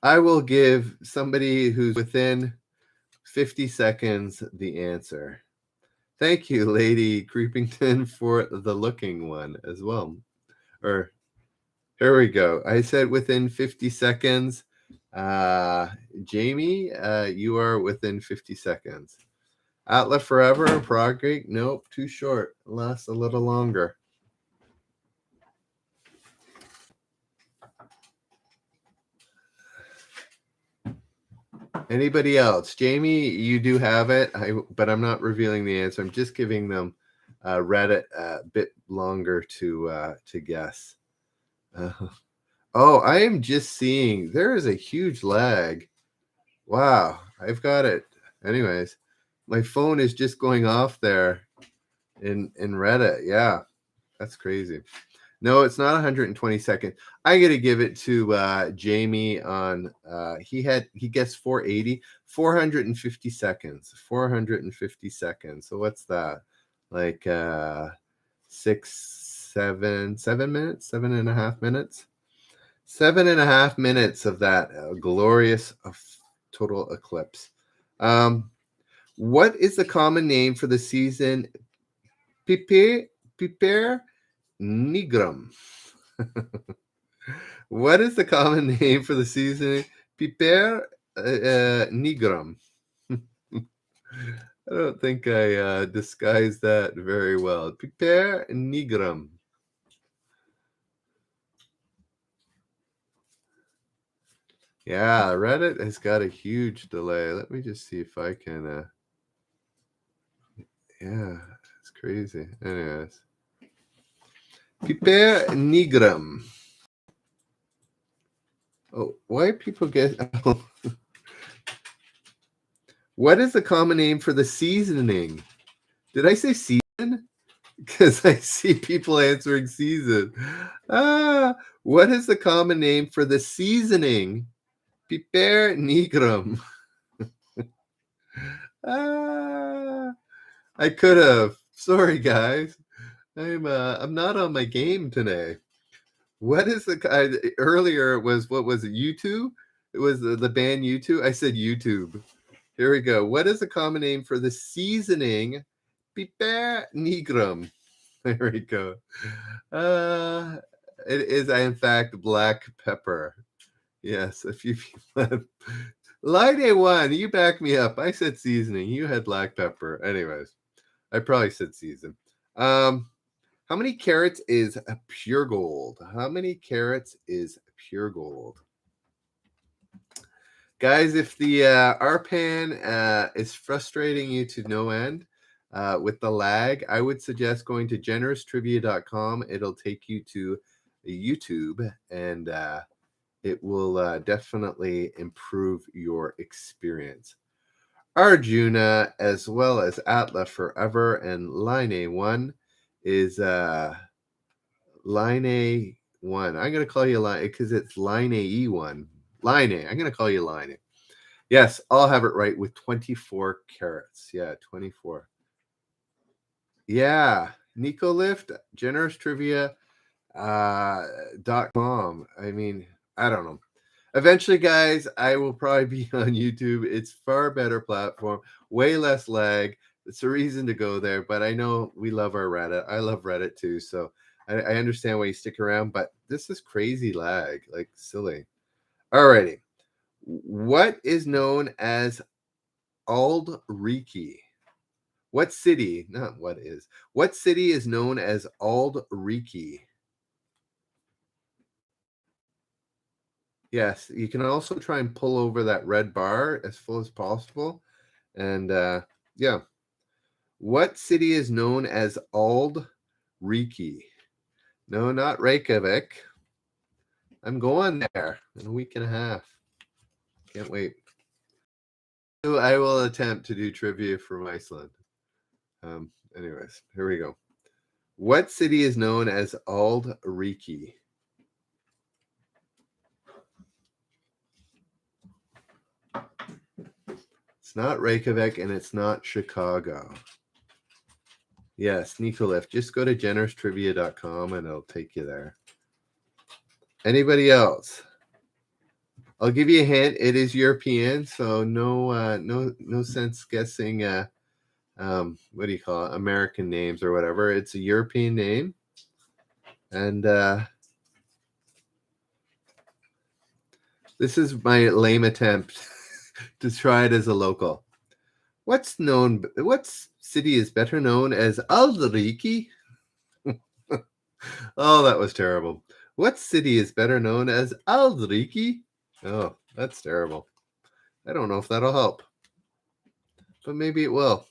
I will give somebody who's within 50 seconds the answer. Thank you, Lady Creepington, for the looking one as well. Or here we go. I said within 50 seconds. Jamie, you are within 50 seconds. Atla Forever, Prague Greek, nope, too short. Lasts a little longer. Anybody else? Jamie, you do have it, but I'm not revealing the answer. I'm just giving them Reddit a bit longer to guess. Oh, I am just seeing there is a huge lag. Wow, I've got it. Anyways, my phone is just going off there in Reddit. Yeah, that's crazy. No, it's not 120 seconds. I got to give it to Jamie on he gets 480, 450 seconds. 450 seconds. So what's that? Like 7 minutes, 7.5 minutes. 7.5 minutes of that glorious total eclipse. What is the common name for the season? Piper Nigrum. What is the common name for the season? Piper Nigrum. I don't think I disguised that very well. Piper Nigrum. Yeah, Reddit has got a huge delay. Let me just see if I can. Yeah, it's crazy. Anyways. Piper Nigrum. Oh, why people get... Oh. What is the common name for the seasoning? Did I say season? Because I see people answering season. What is the common name for the seasoning? Piper Nigrum. I could have. Sorry, guys. I'm not on my game today. What is the earlier it was what was it? U2? It was the band U2. I said YouTube. Here we go. What is the common name for the seasoning? Piper Nigrum. There we go. It is, in fact, black pepper. Yes, a few people have. Line 1, you back me up. I said seasoning. You had black pepper. Anyways, I probably said season. How many carats is a pure gold? How many carats is pure gold? Guys, if the RPAN is frustrating you to no end with the lag, I would suggest going to generoustrivia.com. It'll take you to YouTube, and it will definitely improve your experience. Arjuna, as well as Atla Forever, and Line A1 is Line A1. I'm going to call you Line because it's Line AE1. Line A. I'm going to call you Line A. Yes, I'll have it right with 24 carats. Yeah, 24. Yeah, Nico Lift, generoustrivia.com. I mean, I don't know. Eventually, guys, I will probably be on YouTube. It's far better platform, way less lag. It's a reason to go there, but I know we love our Reddit. I love Reddit too, so I understand why you stick around, but this is crazy lag, like silly. Alrighty. What is known as Ald Riki? What city, not what is, what city is known as Ald Riki? Yes, you can also try and pull over that red bar as full as possible. And yeah, what city is known as Ald Riki? No, not Reykjavik. I'm going there in a week and a half. Can't wait. So I will attempt to do trivia from Iceland. Anyways, here we go. What city is known as Ald Riki? It's not Reykjavik and it's not Chicago. Yes, Nicolift. Just go to generoustrivia.com and it'll take you there. Anybody else? I'll give you a hint. It is European, so no sense guessing. What do you call it? American names or whatever. It's a European name, and this is my lame attempt to try it as a local. What city is better known as Aldriki? Oh, that was terrible. What city is better known as Aldriki? Oh, that's terrible. I don't know if that'll help, but maybe it will.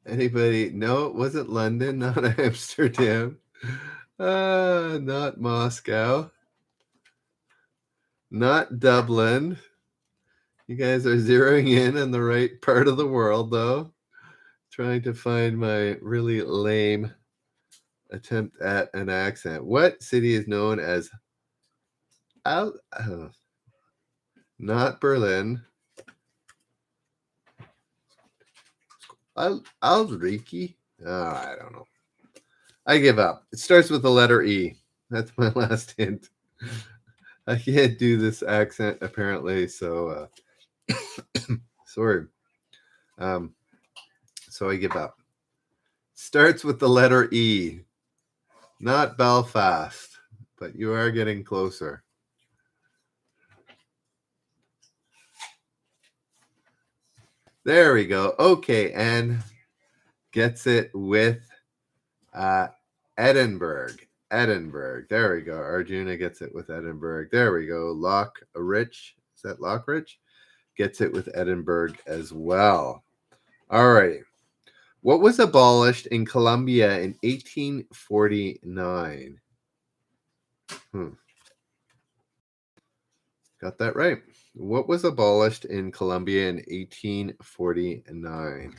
Anybody? No, it wasn't London, not Amsterdam, not Moscow, not Dublin. You guys are zeroing in on the right part of the world, though. Trying to find my really lame attempt at an accent. What city is known as not Berlin. Aldriki? Oh, I don't know. I give up. It starts with the letter E. That's my last hint. I can't do this accent apparently, so sorry. So I give up. Starts with the letter E. Not Belfast, but you are getting closer. There we go. Okay, and gets it with Edinburgh. Edinburgh. There we go. Arjuna gets it with Edinburgh. There we go. Lockridge. Is that Lockridge? Gets it with Edinburgh as well. All right. What was abolished in Colombia in 1849? Got that right. What was abolished in Colombia in 1849?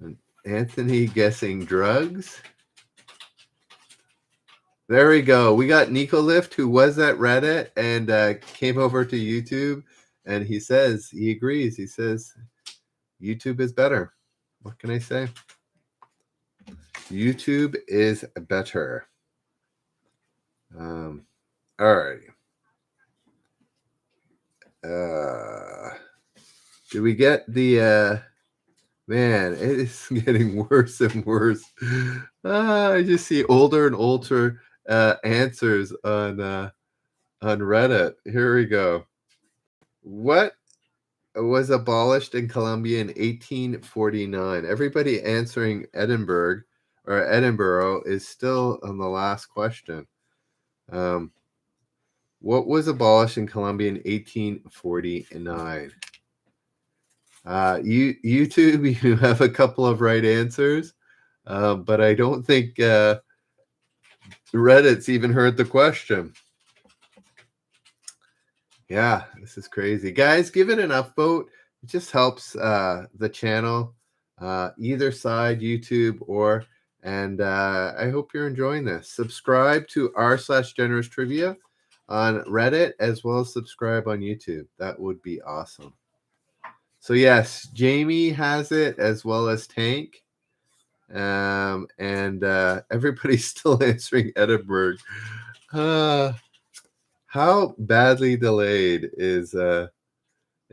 And Anthony guessing drugs. There we go. We got Nico Lift, who was at Reddit and came over to YouTube, and he says he agrees. He says YouTube is better. What can I say? YouTube is better. All right. Did we get the Man, it is getting worse and worse. I just see older and older answers on Reddit. Here we go. What was abolished in Colombia in 1849? Everybody answering Edinburgh is still on the last question. What was abolished in Colombia in 1849? YouTube, you have a couple of right answers, but I don't think Reddit's even heard the question. Yeah, this is crazy. Guys, give it enough vote. It just helps the channel, either side, YouTube and I hope you're enjoying this. Subscribe to r/generous trivia on Reddit as well as subscribe on YouTube. That would be awesome. So yes, Jamie has it as well as Tank. And everybody's still answering Edinburgh. How badly delayed is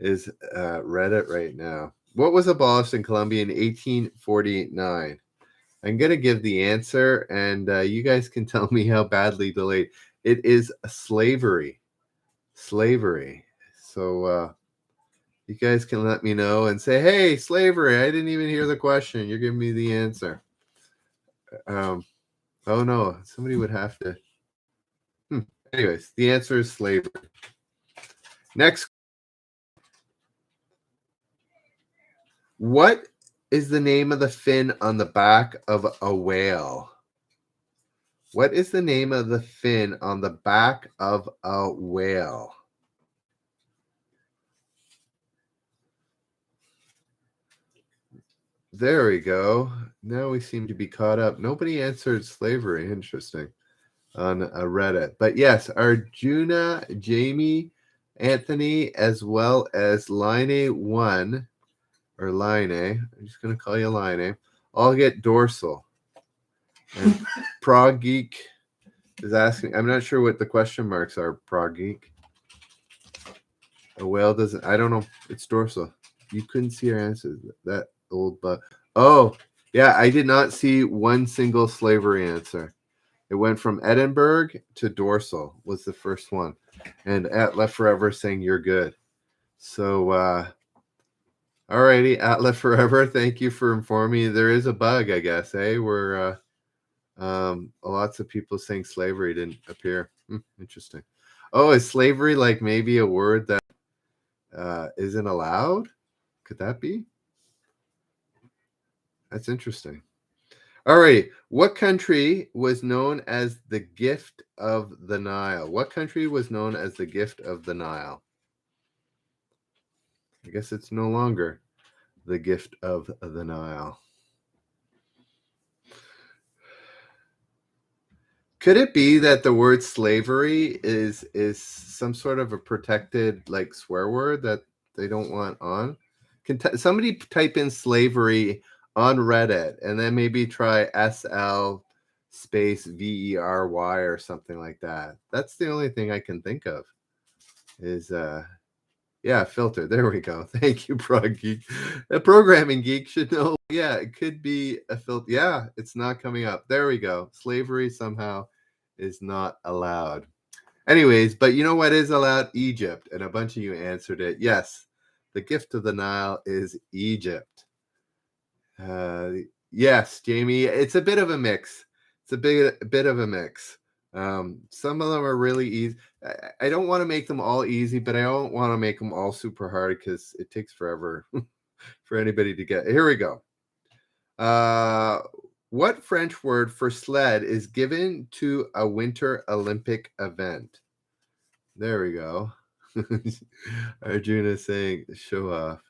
Reddit right now? What was abolished in Colombia in 1849? I'm gonna give the answer, and you guys can tell me how badly delayed. It is slavery. Slavery. So you guys can let me know and say, "Hey, slavery! I didn't even hear the question. You're giving me the answer." Oh no, somebody would have to. Anyways, the answer is slavery. Next. What is the name of the fin on the back of a whale? What is the name of the fin on the back of a whale? There we go. Now we seem to be caught up. Nobody answered slavery. Interesting. On Reddit. But yes, Arjuna, Jamie, Anthony, as well as Line1, or Line, I'm just going to call you Line, all get dorsal. And Prague Geek is asking, I'm not sure what the question marks are, Prague Geek. A whale doesn't, I don't know. It's dorsal. You couldn't see your answers. That old but oh, yeah, I did not see one single slavery answer. It went from Edinburgh to dorsal was the first one. And at Left Forever saying you're good. So alrighty, at Left Forever, thank you for informing me. There is a bug, I guess, where lots of people saying slavery didn't appear. Interesting. Oh, is slavery like maybe a word that isn't allowed? Could that be? That's interesting. All right. What country was known as the gift of the Nile? What country was known as the gift of the Nile? I guess it's no longer the gift of the Nile. Could it be that the word slavery is some sort of a protected like swear word that they don't want on? Can somebody type in slavery on Reddit and then maybe try SL space VERY or something like that? That's the only thing I can think of. Is yeah, filter. There we go. Thank you, Prog Geek. A programming geek should know. Yeah, it could be a filter. Yeah, it's not coming up. There we go. Slavery somehow is not allowed. Anyways, but you know what is allowed? Egypt. And a bunch of you answered it. Yes, the gift of the Nile is Egypt. Yes, Jamie, it's a bit of a mix. It's a bit of a mix. Some of them are really easy. I don't want to make them all easy, but I don't want to make them all super hard because it takes forever for anybody to get. Here we go. What French word for sled is given to a Winter Olympic event? There we go. Arjuna is saying show off.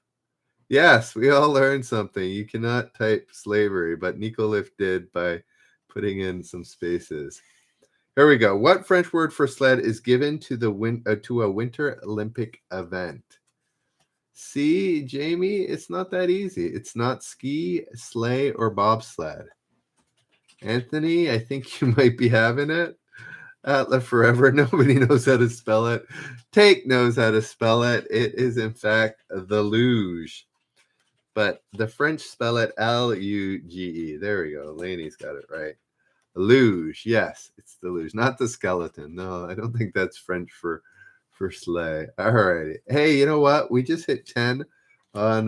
Yes, we all learned something. You cannot type slavery, but Nicolif did by putting in some spaces. Here we go. What French word for sled is given to a Winter Olympic event? See, Jamie, it's not that easy. It's not ski, sleigh, or bobsled. Anthony, I think you might be having it. Left Forever, nobody knows how to spell it. Take knows how to spell it. It is, in fact, the luge. but the French spell it Luge. There we go. Laney's got it right. Luge. Yes, it's the luge, not the skeleton. No, I don't think that's French for sleigh. All righty. Hey, you know what? We just hit 10 on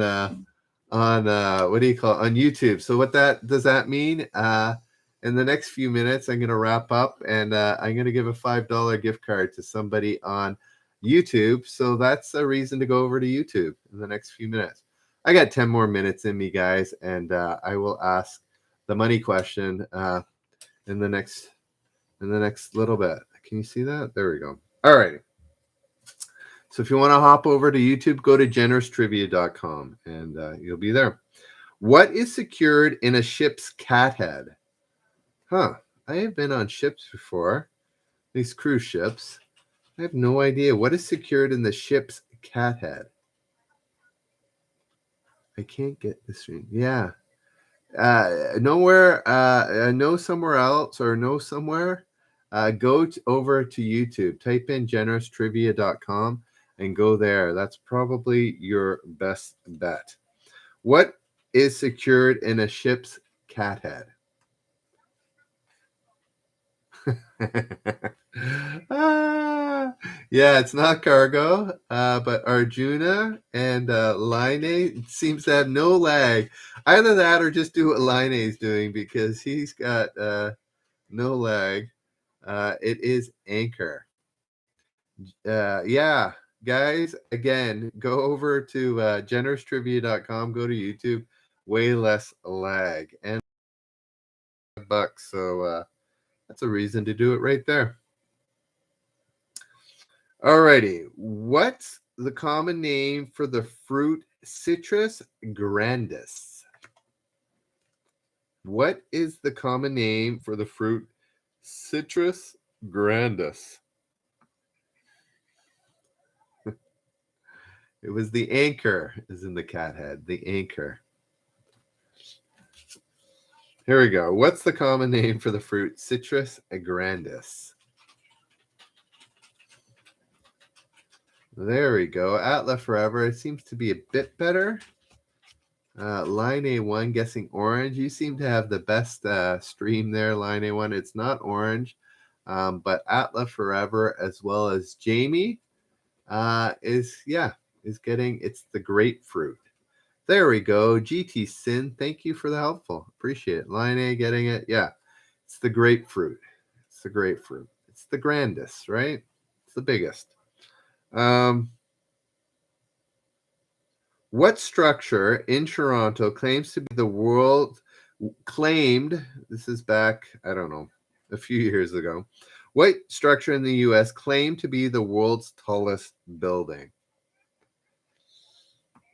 what do you call it? On YouTube. So what does that mean? In the next few minutes, I'm going to wrap up, and I'm going to give a $5 gift card to somebody on YouTube. So that's a reason to go over to YouTube in the next few minutes. I got 10 more minutes in me, guys, and I will ask the money question in the next little bit. Can you see that? There we go. All right. So if you want to hop over to YouTube, go to generoustrivia.com and you'll be there. What is secured in a ship's cathead? Huh. I have been on ships before, these cruise ships. I have no idea. What is secured in the ship's cathead? I can't get this right. Yeah. Nowhere. No somewhere else or no somewhere. Go over to YouTube. Type in generoustrivia.com and go there. That's probably your best bet. What is secured in a ship's cathead? Yeah, it's not cargo, but Arjuna and Line seems to have no lag. Either that or just do what Line is doing, because he's got no lag. It is Anchor. Yeah, guys, again, go over to generoustrivia.com, go to YouTube, way less lag, and bucks. So that's a reason to do it right there. Alrighty, what's the common name for the fruit Citrus grandis? What is the common name for the fruit Citrus grandis? It was the anchor, is in the cat head. The anchor. Here we go. What's the common name for the fruit Citrus grandis? There we go. Atla Forever. It seems to be a bit better. Line A1 guessing orange. You seem to have the best stream there, Line A1. It's not orange, but Atla Forever as well as Jamie is getting, it's the grapefruit. There we go. GT Sin, thank you for the helpful. Appreciate it. Line A getting it. Yeah, it's the grapefruit. It's the grapefruit. It's the grandest, right? It's the biggest. What structure in Toronto claims to be the world claimed, this is back, I don't know, a few years ago. What structure in the US claimed to be the world's tallest building?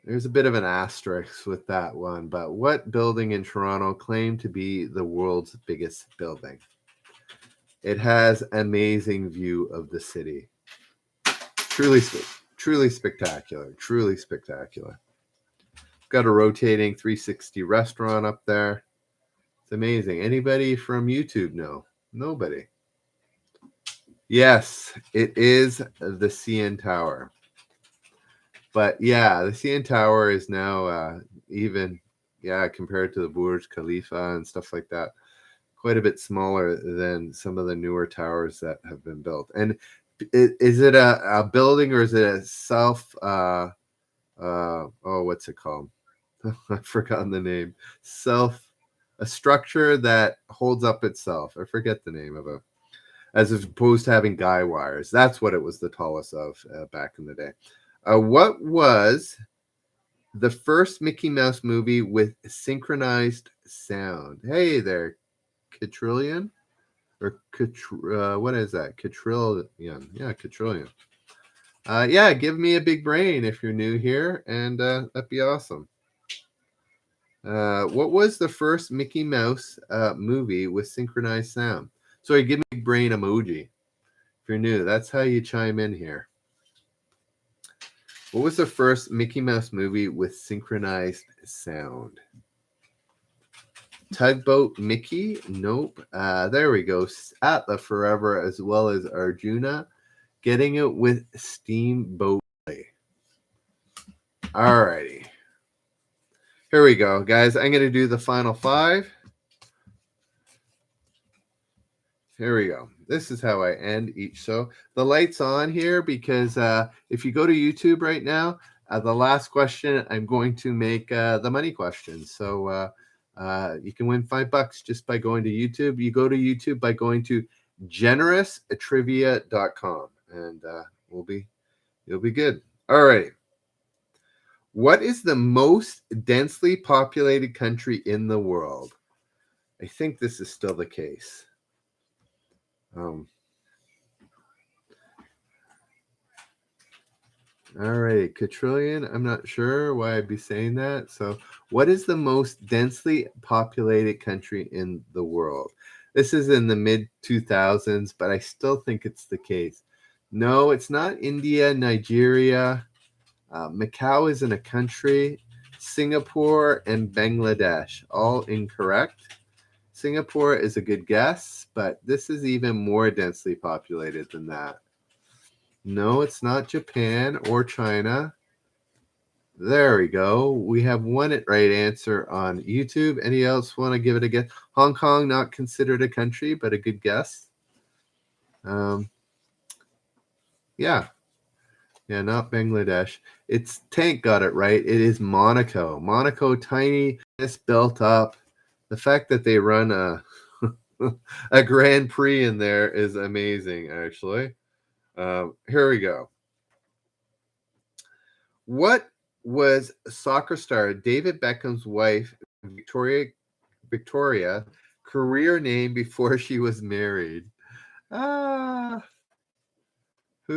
There's a bit of an asterisk with that one, but what building in Toronto claimed to be the world's biggest building? It has amazing view of the city. Truly spectacular. Truly spectacular. Got a rotating 360 restaurant up there. It's amazing. Anybody from YouTube know? Nobody. Yes, it is the CN Tower. But yeah, the CN Tower is now compared to the Burj Khalifa and stuff like that, quite a bit smaller than some of the newer towers that have been built. And is it a building, or is it a what's it called? I've forgotten the name. A structure that holds up itself. I forget the name of it. As opposed to having guy wires. That's what it was the tallest of back in the day. What was the first Mickey Mouse movie with synchronized sound? Hey there, Quadrillion? Or what is that? Quadrillion. Yeah, Quadrillion. Give me a big brain if you're new here, and that'd be awesome. What was the first Mickey Mouse movie with synchronized sound? Sorry, give me a big brain emoji if you're new. That's how you chime in here. What was the first Mickey Mouse movie with synchronized sound? Tugboat Mickey? Nope. There we go. Atla Forever as well as Arjuna. Getting it with Steamboat. Alrighty. Here we go, guys. I'm going to do the final 5. Here we go. This is how I end each show. The light's on here because if you go to YouTube right now, the last question, I'm going to make the money question. So you can win $5 just by going to YouTube. You go to YouTube by going to generoustrivia.com, and you'll be good. All right. What is the most densely populated country in the world? I think this is still the case. All right, quadrillion. I'm not sure why I'd be saying that. So, what is the most densely populated country in the world? This is in the mid 2000s, but I still think it's the case. No, it's not India, Nigeria. Macau isn't a country. Singapore and Bangladesh, all incorrect. Singapore is a good guess, but this is even more densely populated than that. No, it's not Japan or China. There we go. We have one right answer on YouTube. Any else want to give it a guess? Hong Kong, not considered a country, but a good guess. Yeah, not Bangladesh. It's Tank got it right. It is Monaco. Monaco, tiny, just built up. The fact that they run a a Grand Prix in there is amazing, actually. Here we go. What was soccer star David Beckham's wife, Victoria, career name before she was married? Who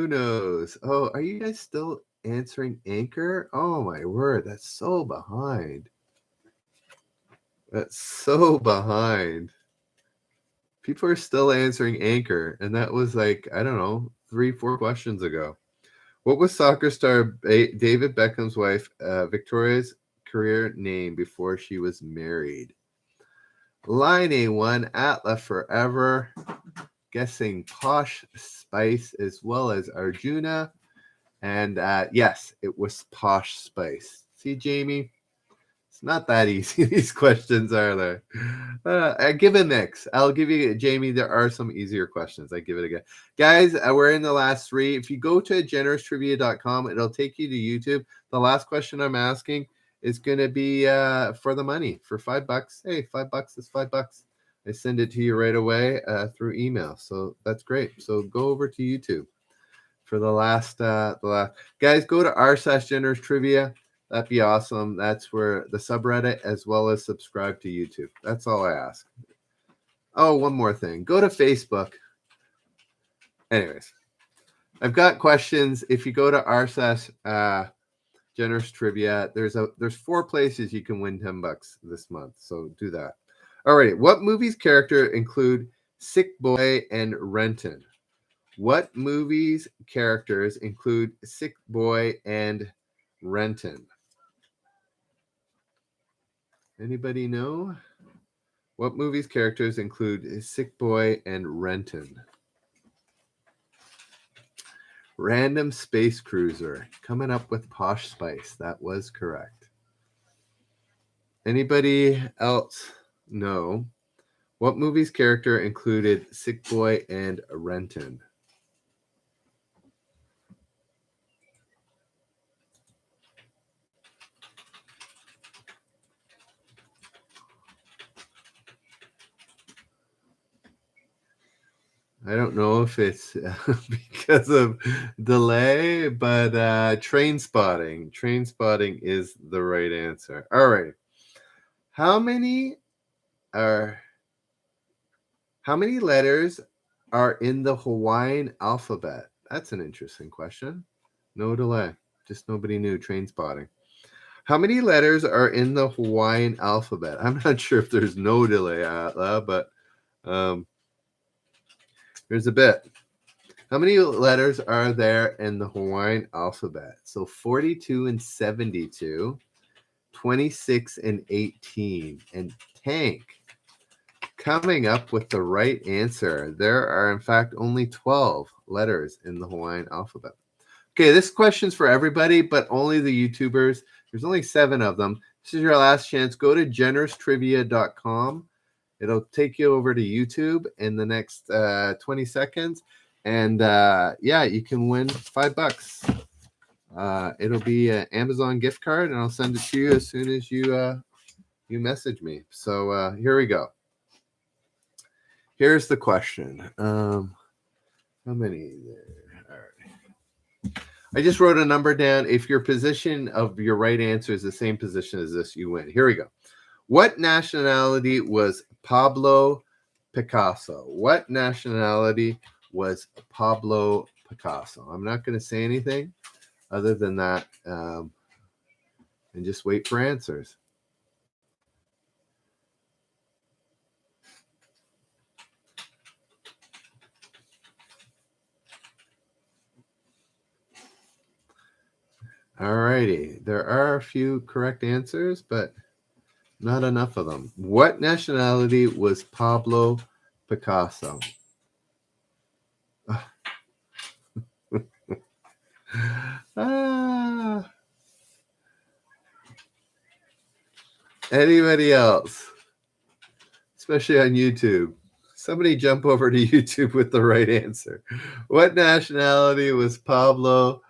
knows? Oh, are you guys still answering Anchor? Oh my word, that's so behind. That's so behind. People are still answering Anchor, and that was like, I don't know, 3-4 questions ago. What was soccer star David Beckham's wife, Victoria's career name before she was married? Line A1, Atla Forever. Guessing Posh Spice as well as Arjuna. And yes, it was Posh Spice. See, Jamie? It's not that easy. These questions are there. I give a mix. I'll give you, Jamie, there are some easier questions. I give it a go. Guys, we're in the last 3. If you go to generoustrivia.com, it'll take you to YouTube. The last question I'm asking is going to be for the money, for $5. Hey, $5 is $5. I send it to you right away through email. So that's great. So go over to YouTube for the last guys, go to r/generoustrivia. That'd be awesome. That's where the subreddit, as well as subscribe to YouTube. That's all I ask. Oh, one more thing. Go to Facebook. Anyways, I've got questions. If you go to r/generous trivia, there's 4 places you can win $10 this month. So do that. All right. What movies character include Sick Boy and Renton? What movies characters include Sick Boy and Renton? Anybody know? What movies characters include Sick Boy and Renton? Random Space Cruiser. Coming up with Posh Spice. That was correct. Anybody else know? What movies character included Sick Boy and Renton? I don't know if it's because of delay, but Train Spotting. Train Spotting is the right answer. All right. How many letters are in the Hawaiian alphabet? That's an interesting question. No delay. Just nobody knew. Train Spotting. How many letters are in the Hawaiian alphabet? I'm not sure if there's no delay, Atla, but here's a bit. How many letters are there in the Hawaiian alphabet? So 42 and 72, 26 and 18, and Tank coming up with the right answer. There are, in fact, only 12 letters in the Hawaiian alphabet. Okay, this question's for everybody, but only the YouTubers. There's only 7 of them. This is your last chance. Go to generoustrivia.com. It'll take you over to YouTube in the next 20 seconds. And yeah, you can win $5. It'll be an Amazon gift card, and I'll send it to you as soon as you message me. So here we go. Here's the question. How many there? All right. I just wrote a number down. If your position of your right answer is the same position as this, you win. Here we go. What nationality was Pablo Picasso? What nationality was Pablo Picasso? I'm not going to say anything other than that, and just wait for answers. All righty. There are a few correct answers, but not enough of them. What nationality was Pablo Picasso? Anybody else? Especially on YouTube. Somebody jump over to YouTube with the right answer. What nationality was Pablo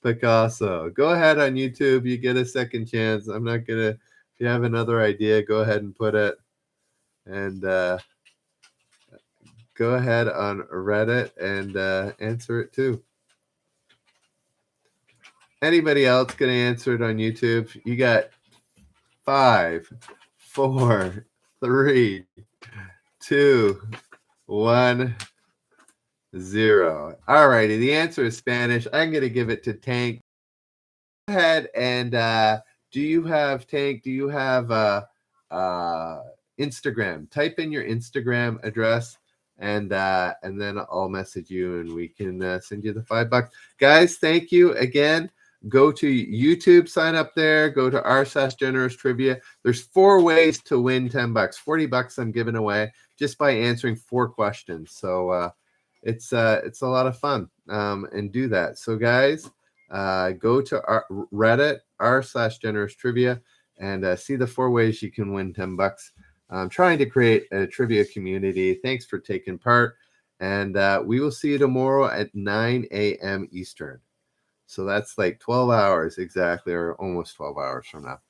Picasso? Go ahead on YouTube. You get a second chance. I'm not going to, if you have another idea, go ahead and put it. And go ahead on Reddit and answer it too. Anybody else going to answer it on YouTube? You got 5, 4, 3, 2, 1, 0. All righty. The answer is Spanish. I'm going to give it to Tank. Go ahead and do you have, Tank, do you have Instagram? Type in your Instagram address and then I'll message you and we can send you the $5. Guys, thank you again. Go to YouTube, sign up there. Go to r/generous trivia. There's 4 ways to win $10. $40 I'm giving away just by answering 4 questions. So it's a lot of fun and do that. So guys, go to our Reddit r/generous trivia and see the 4 ways you can win $10. I'm trying to create a trivia community. Thanks for taking part, and we will see you tomorrow at 9 a.m. Eastern. So that's like 12 hours exactly, or almost 12 hours from now.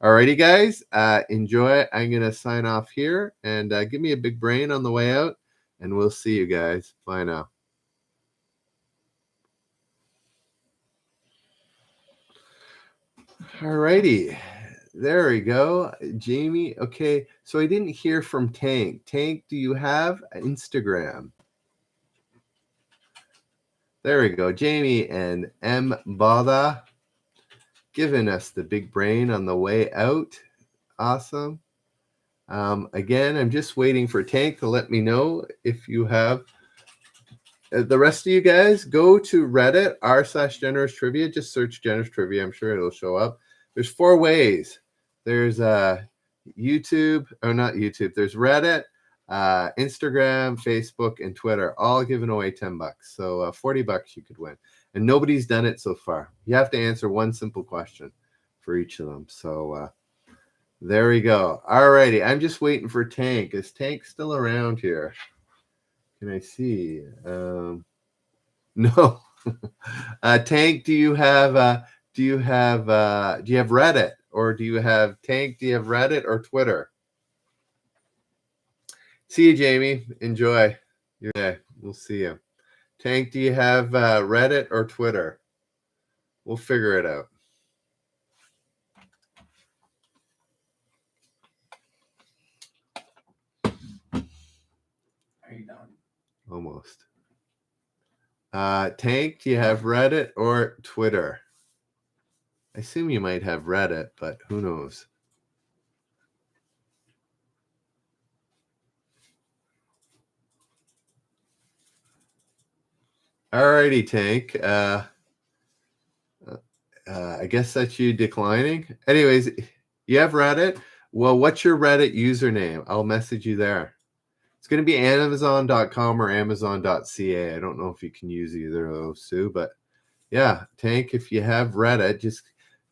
Alrighty, guys, enjoy. I'm going to sign off here and give me a big brain on the way out, and we'll see you guys. Bye now. Alrighty, there we go. Jamie, okay, so I didn't hear from Tank. Tank, do you have Instagram? There we go. Jamie and M. Bada giving us the big brain on the way out. Awesome. Again, I'm just waiting for Tank to let me know if you have. The rest of you guys, go to Reddit, r/generous trivia. Just search generous trivia. I'm sure it'll show up. There's 4 ways. There's YouTube, or not YouTube. There's Reddit, Instagram, Facebook, and Twitter, all giving away $10. So $40 you could win. And nobody's done it so far. You have to answer 1 simple question for each of them. So there we go. All righty. I'm just waiting for Tank. Is Tank still around here? Can I see? No. Tank, do you have Reddit, or do you have Tank? Do you have Reddit or Twitter? See you, Jamie. Enjoy your day. We'll see you. Tank, do you have Reddit or Twitter? We'll figure it out. Are you done? Almost. Tank, do you have Reddit or Twitter? I assume you might have Reddit, but who knows? Alrighty, Tank. I guess that's you declining. Anyways, you have Reddit. Well, what's your Reddit username? I'll message you there. It's going to be Amazon.com or Amazon.ca. I don't know if you can use either of those two, but yeah, Tank, if you have Reddit, just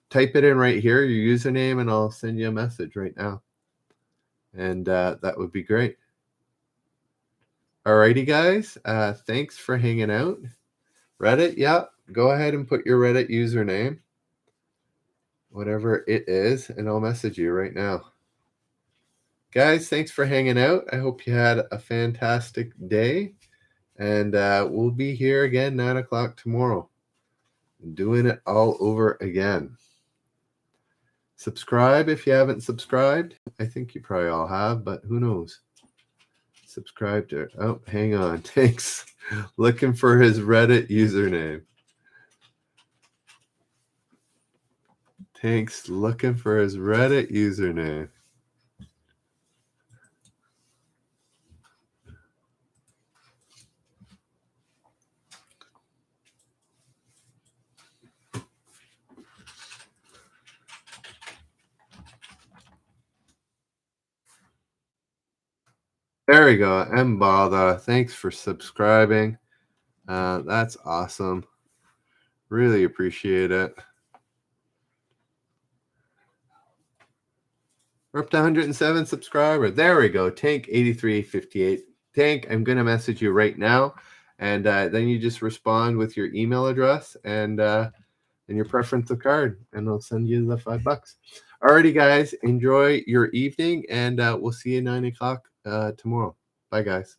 type it in right here, your username, and I'll send you a message right now. And that would be great. Alrighty, guys. Thanks for hanging out. Reddit, yeah. Go ahead and put your Reddit username, whatever it is, and I'll message you right now. Guys, thanks for hanging out. I hope you had a fantastic day. And we'll be here again 9 o'clock tomorrow, doing it all over again. Subscribe if you haven't subscribed. I think you probably all have, but who knows? Subscribe to it. Oh, hang on. Thanks. Looking for his Reddit username. Thanks. Looking for his Reddit username. There we go. Mbada. Thanks for subscribing. That's awesome. Really appreciate it. We're up to 107 subscribers. There we go. Tank 8358. Tank, I'm going to message you right now. And then you just respond with your email address and your preference of card. And I'll send you the $5. Alrighty, guys. Enjoy your evening. And we'll see you 9 o'clock tomorrow. Bye, guys.